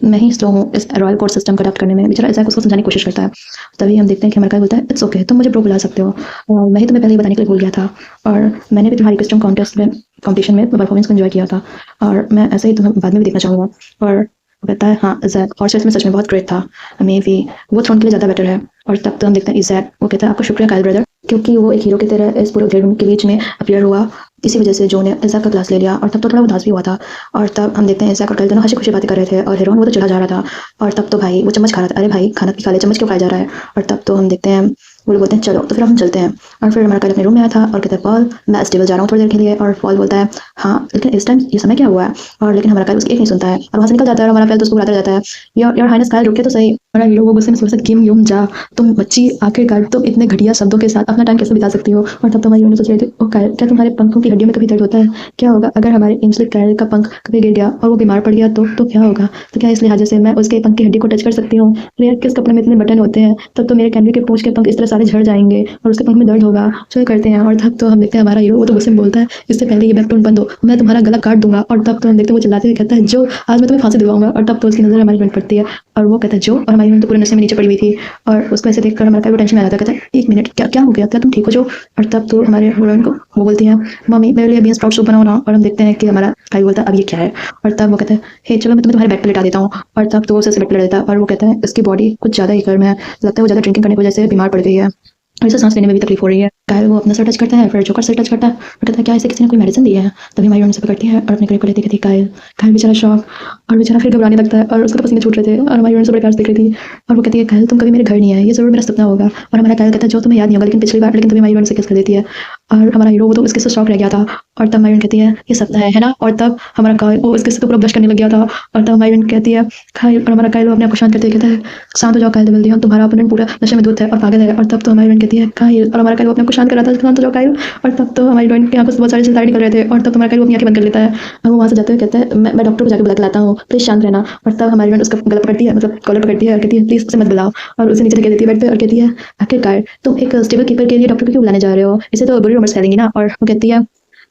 मैं ही स्लो हूँ इस रॉयल कोर्ट सिस्टम को अडॉप्ट करने में। बेचारा ऐसा उसको समझाने की कोशिश करता है। तभी हम देखते हैं कि हमारा बोलता है इट्स ओके तुम मुझे ब्रो बुला सकते हो, मैं ही तुम्हें पहले ही बताने के लिए भूल गया था और मैंने भी तुम्हारी कस्टम कॉन्टेस्ट में कॉम्पिटिशन में परफॉर्मेंस को एंजॉय किया था और मैं ऐसे ही तुम्हें बाद में भी देखना चाहूँगा। और वो कहता है हाँ इज़ैक हॉर्स रेस में सच में बहुत ग्रेट था, मे भी वो थ्रोन के लिए ज़्यादा बेटर है। और तब तो हम देखते हैं इज़ैक वो कहता है आपका शुक्रिया काइल ब्रदर, क्योंकि वो एक हीरो की तरह इस पूरे ग्रेड के बीच में अपीयर हुआ, इसी वजह से जो ने इज़ैक का क्लास ले लिया। और तब तो थोड़ा उदास भी हुआ था। और तब हम देखते हैं इज़ैक और काइल दोनों हंसी खुशी बातें कर रहे थे और हीरोइन वो तो चला जा रहा था। और तब तो भाई वो चम्मच खा रहा था, अरे भाई खाना की खा ले चम्मच क्यों खाया जा रहा है। और तब तो हम देखते हैं वो लोग बोलते हैं चलो तो फिर हम चलते हैं। और फिर हमारा काइल अपने रूम में आया था और कहता है पॉल मैं स्टेबल जा रहा हूँ थोड़ी देर के लिए। और पॉल बोलता है हाँ लेकिन इस टाइम ये समय क्या हुआ है। और लेकिन हमारा काइल उसकी एक नहीं सुनता है और वहाँ से निकल जाता है और हमारा काइल तो उसको बुलाता जाता है यार हाइनेस काइल रुके तो सही। हमारा हीरो वो गुस्से में सोचता है किम युंग जा तुम बच्ची आखिरकार तुम इतने घटिया शब्दों के साथ अपना टाइम कैसे बिता सकती हो। और तब तो हमारी हीरोइन सोच रही थी ओ काइल क्या तुम्हारे पंखों की हड्डियों में कभी दर्द होता है, क्या होगा अगर हमारे एंजल काइल का पंख कभी गिर गया और वो बीमार पड़ गया तो क्या होगा। तो क्या इस लिहाजे से मैं उसके पंख की हड्डी को टच कर सकती हूँ। तो यार किस कपड़े में इतने बटन होते हैं, तब तो मेरे कैनवे के पूंछ के पंख इस तरह सारे झड़ जाएंगे और उसके पंख में दर्द होगा। चलो करते हैं। और तब तो हम देखते हैं हमारा हीरो वो तो गुस्से में बोलता है इससे पहले ये वेबटून बंद हो मैं तुम्हारा गला काट दूंगा। और तब तो हम देखते हैं वो चिल्लाते हुए कहता है जो आज मैं तुम्हें फांसी दिलवाऊंगा। और तब तो उसकी नजर हमारी फ्रेंड पड़ती है और वो कहता है जो, और हमारी फ्रेंड तो पूरे नशे में नीचे पड़ी हुई थी और उसको ऐसे देखकर हमारा वो टेंशन में आ जाता है, कहता है एक मिनट क्या क्या हो गया, क्या तुम ठीक हो जो। और तब तो हमारे हीरोइन को वो बोलती है मम्मी मेरे लिए बीन्स स्प्राउट सूप बनाओ ना। और हम देखते हैं कि हमारा भाई बोलता है अब ये क्या है। और तब वो कहता है हे चलो मैं तुम्हें तुम्हारे बेड पे लिटा देता हूँ। और तब तो वो उसे बेड पे लिटा देता है और वो कहता है इसकी बॉडी कुछ ज़्यादा ही गर्म है, लगता है वो ज़्यादा ड्रिंकिंग करने की वजह से बीमार पड़ गई है और इसे सांस लेने में भी तकलीफ हो रही है। काइल वो अपना सर टच करता है फिर जोकर सर टच करता है और कहता है क्या इसे किसी ने कोई मेडिसिन दी है। तभी हमारी उनसे पकड़ती है और अपने करीब को लेती कहती काइल काइल बेचारा शॉक और बेचारा फिर घबराने लगता है और उसको तो पसीने छूट रहे थे और हमारी उनसे बड़े प्यार से देख रही थी और वो कहती है काइल तुम कभी मेरे घर नहीं आए, ये जरूर मेरा सपना होगा। और हमारा काइल कहता है जो तुम्हें याद नहीं होगा लेकिन पिछली बार, लेकिन तभी हमारी उनसे किस कर देती है और हमारा हीरो वो तो उसके से शॉक रह गया था। और तब हमारी कहती है ये सपना है ना। और तब हमारा काइल वो उसके से तो पूरा ब्लश करने लग गया था। और तब हमारी कहती है काइल, और हमारा काइल अपने आप को शांत करते कहता है शांत हो जाओ काइल जल्दी, हम तुम्हारा अपोनेंट पूरा नशे में धुत है और पागल है। और तब तो हमारी कहती है काइल, और हमारा काइल अपने आप को शांत कर रहा था शांत हो जाओ काइल। और तब तो हमारी हीरोइन के आंखों से बहुत सारे चिल्लाए निकल रहे थे और तब तुम्हारा काइल वो अपनी आंखें बंद कर लेता है और वो वहाँ से जाते हुए कहता है मैं डॉक्टर को जाकर बुला के लाता हूँ प्लीज शांत रहना। और तब हमारी हीरोइन उसका गला पकड़ती है, मतलब कॉलर पकड़ती है और कहती है प्लीज उसे मत बुलाओ और उसे नीचे गिरा देती है बेड पे और कहती है आखिरकार तुम एक स्टेबल कीपर के लिए डॉक्टर को क्यों बुलाने जा रहे हो, इसे तो बुरी रूमर्स फैलेंगी ना। और वो कहती है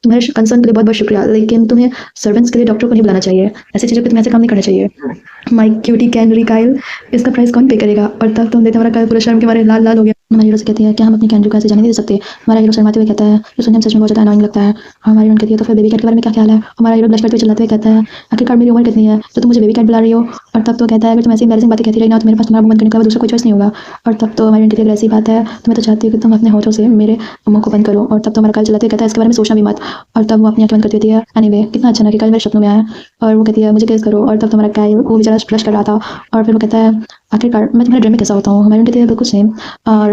तुम्हारे कंसर्न के लिए बहुत बहुत शुक्रिया लेकिन तुम्हें सर्वेंट्स के लिए डॉक्टर को नहीं बुलाना चाहिए, ऐसी चीज़ों पे तुम्हें ऐसे काम नहीं करना चाहिए। माय क्यूटी कैनरी काइल इसका प्राइस कौन पे करेगा। और तब तुम देखते हमारा काइल पूरा शर्म के मारे लाल लाल हो गया। हमारी हीरो से कहती है क्या हम अपनी कैनरी को ऐसे जाने नहीं दे सकते। हमारा हीरो शर्माते हुए कहता है ये सुनने में सच में बहुत ज़्यादा अनोइंग लगता है। हमारी हीरो कहती है तो फिर बेबी कैट के बारे में क्या ख्याल है। हमारा हीरो ब्लश करते हुए चिल्लाते हुए कहता है आखिरकार मेरी उम्र कितनी है तो तुम मुझे बेबी कैट बुला रही हो। और तब तो कहता है अगर तुम ऐसी एम्बैरेसिंग बातें कहती रही ना तो मेरे पास तुम्हारा मुंह बंद करने के बाद दूसरा कोई चॉइस नहीं होगा। और तब तो हमारी कहती है ऐसी बात है तो मैं तो चाहती हूँ कि तुम अपने होठों से मेरे मुंह को बंद करो। और तब तो हमारा काइल चिल्लाते कहता है इसके बारे में सोचना भी मत। और तब वो अपनी आंखें बंद करती है एनीवे कितना अच्छा ना कि कल मेरे सपनों में आया। और वो कहती है मुझे किस करो। और तब तुम्हारा काइल वो बेचारा ब्लश कर रहा था और फिर वो कहता है आखिरकार मैं तुम्हारे ड्रीम में कैसा होता हूँ। हमारी कहती है बिल्कुल सेम, और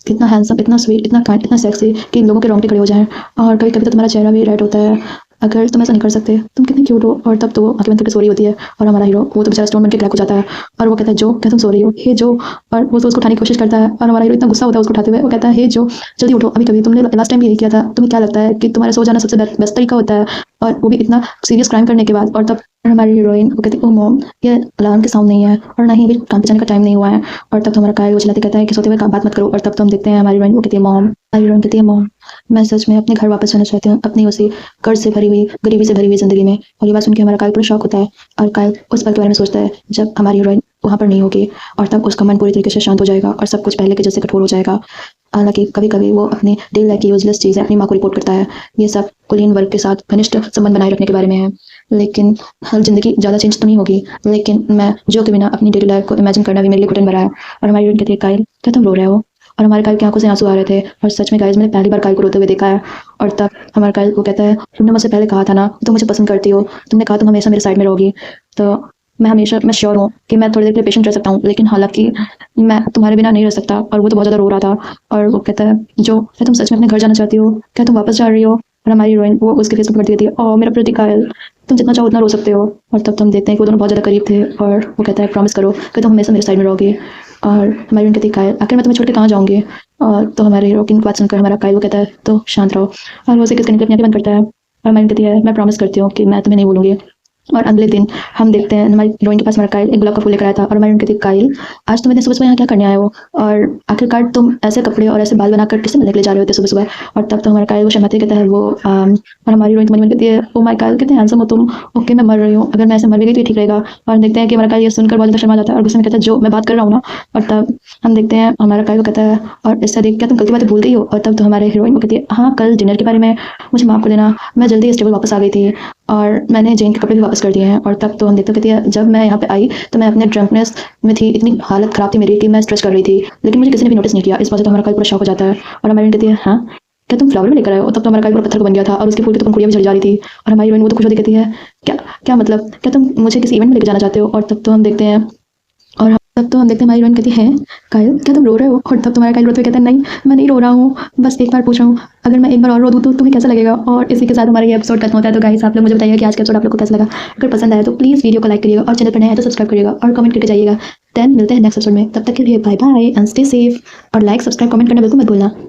इतना हैंडसम इतना स्वीट इतना काइंड इतना सेक्सी कि लोगों के रोंगटे खड़े हो जाएं। और कभी कभी तो तुम्हारा चेहरा भी रेड होता है अगर तुम ऐसा नहीं कर सकते, तुम कितने क्यूट हो। और तब तो वो आंखें बंद करके सो रही होती है और हमारा हीरो वो तो बेचारा स्टोन बन के ब्लैक हो जाता है और वो कहता है जो, क्या तुम सो रही हो, हे जो। और वो तो उसको उठाने की कोशिश करता है और हमारा हीरो इतना गुस्सा होता है उसको उठाते हुए, वो कहता है हे जो जल्दी उठो, अभी कभी तुमने लास्ट टाइम भी यही किया था, तुम्हें क्या लगता है कि तुम्हारा सो जाना सबसे बेस्ट तरीका होता है, और वो भी इतना सीरियस क्राइम करने के बाद। और तब हमारी हीरोइन वो कहती है ओ मॉम, ये अलार्म के साउंड नहीं है और ना ही अभी काम पे जाने का टाइम नहीं हुआ है। और तब तो हमारा कायल वो चिल्लाते कहता है कि सोते हुए बात मत करो। और तब तो हम देखते हैं हमारी हीरोइन वो कहती है मॉम, हमारी हीरोइन कहती है मॉम, मैं सच में अपने घर वापस जाना चाहती हूँ, अपनी उसी कर्ज से भरी हुई, गरीबी से भरी हुई जिंदगी में। और ये बात सुन के हमारा कायल पूरा शॉक होता है और कायल उस पल के बारे में सोचता है जब हमारी हीरोइन वहाँ पर नहीं होगी, और तब उसका मन पूरी तरीके से शांत हो जाएगा और सब कुछ पहले के जैसे कठोर हो जाएगा। हालांकि कभी कभी वो अपनी डेली लाइफ की यूजलेस चीज़ें अपनी माँ को रिपोर्ट करता है। ये सब कुलीन वर्ग के साथ घनिष्ठ संबंध बनाए रखने के बारे में है। लेकिन हर जिंदगी ज़्यादा चेंज तो नहीं होगी, लेकिन मैं जो के बिना अपनी डेली लाइफ को इमेजिन करना भी मेरे लिए घुटन भरा है। और हमारी हीरोइन कहती है कायल, क्या तुम रो रहे हो। और हमारे कायल की आंखों से आंसू आ रहे थे और सच में गाइस मैंने पहली बार कायल को रोते हुए देखा है। और तब हमारा कायल को कहता है तुमने मुझसे पहले कहा था ना तुम मुझे पसंद करती हो, तुमने कहा तुम हमेशा मेरे साइड में रहोगी, तो मैं श्योर हूँ कि मैं थोड़ी देर के लिए पेशेंट रह सकता हूँ, लेकिन हालांकि मैं तुम्हारे बिना नहीं रह सकता। और वो तो बहुत ज़्यादा रो रहा था और वो कहता है जो, क्या तुम सच में अपने घर जाना चाहती हो, क्या तुम वापस जा रही हो। और हमारी हीरोइन वो उसके फेस पर पड़ती है और मेरा प्रति कायल, तुम जितना चाहो उतना रो सकते हो। और तब तुम देखते हैं कि वो दोनों बहुत ज़्यादा करीब थे और वो कहता है प्रॉमिस करो कि तुम हमेशा मेरे साइड में रहोगे। और हमारी हीरोइन कहती है कायल, आखिर मैं तुम्हें छोड़ के कहाँ जाऊँगी। और तो हमारे हीरो की बात सुनकर हमारा कायल वो कहता है तो शांत रहो, और वो उसे किस करने के लिए अपनी आंखें बंद करता है। और हमारी कहती है मैं प्रॉमिस करती हूँ कि मैं तुम्हें नहीं भूलूंगी। और अगले दिन हम देखते हैं हमारी हीरोइन के पास हमारा कायल एक गुलाब का फूल लेकर आया था और हमारी कहती है कायल, आज तुम इतने सुबह सुबह यहाँ क्या करने आए हो, और आखिरकार तुम ऐसे कपड़े और ऐसे बाल बनाकर किससे मिलने के लिए जा रहे होते सुबह सुबह। और तब तो हमारा कायल वो शर्माते कहता है वो और हमारी हीरोइन मन कहती है ओ माय कायल, कितने हैंडसम हो तुम, ओके मैं मर रही हूँ, अगर मैं ऐसे मर भी गई तो ये ठीक रहेगा। और देखते हैं कि हमारा कायल ये सुनकर बहुत ज़्यादा शर्मा जाता है और गुस्से में कहता है जो मैं बात कर रहा हूँ ना। और तब हम देखते हैं हमारा कायल कहता है और इससे देख क्या तुम कल की बातें भूल गई हो। और तब तो हमारे हीरोइन को कहती है हाँ कल डिनर के बारे में मुझे माफ़ कर देना, मैं जल्दी इस टेबल वापस आ गई थी और मैंने जेन के कपड़े भी वापस कर दिए हैं। और तब तो हम देखते कहती है जब मैं यहाँ पे आई तो मैं अपने ड्रंकनेस में थी, इतनी हालत खराब थी मेरी कि मैं स्ट्रेच कर रही थी, लेकिन मुझे किसी ने भी नोटिस नहीं किया। इस बात से तो हमारा कायल पूरा शॉक हो जाता है और हमारी कहती है हाँ क्या तुम फ्लावर में लेकर आए हो। तब तो हमारा कायल पूरा पत्थर को बन गया था और उसके फूल की तो पंखुड़ियाँ भी झड़ जा रही थी। और हमारी हीरोइन वो तो खुश होती कहती है क्या क्या मतलब, क्या तुम मुझे किसी इवेंट में लेकर जाना चाहते हो। और तब तो हम देखते हैं हमारी हीरोइन कहती है कायल क्या तुम रो रहे हो। और तब तुम्हारा कायल रोते हुए कहता है नहीं मैं नहीं रो रहा हूँ, बस एक बार पूछ रहा हूँ, अगर मैं एक बार और रो दूँ तो तुम्हें कैसा लगेगा। और इसी के साथ हमारा ये एपिसोड खत्म होता है। तो गाइस आप लोग मुझे बताइए कि आज का एपिसोड आप लोग को कैसा लगा। अगर पसंद आया तो प्लीज़ वीडियो को लाइक करिएगा और चैनल पर नए हैं तो सब्सक्राइब करिएगा और कमेंट करके जाइएगा। देन मिलते हैं नेक्स्ट एपिसोड में, तब तक के लिए bye bye and stay safe. और लाइक सब्सक्राइब कमेंट करना बिल्कुल मत भूलना।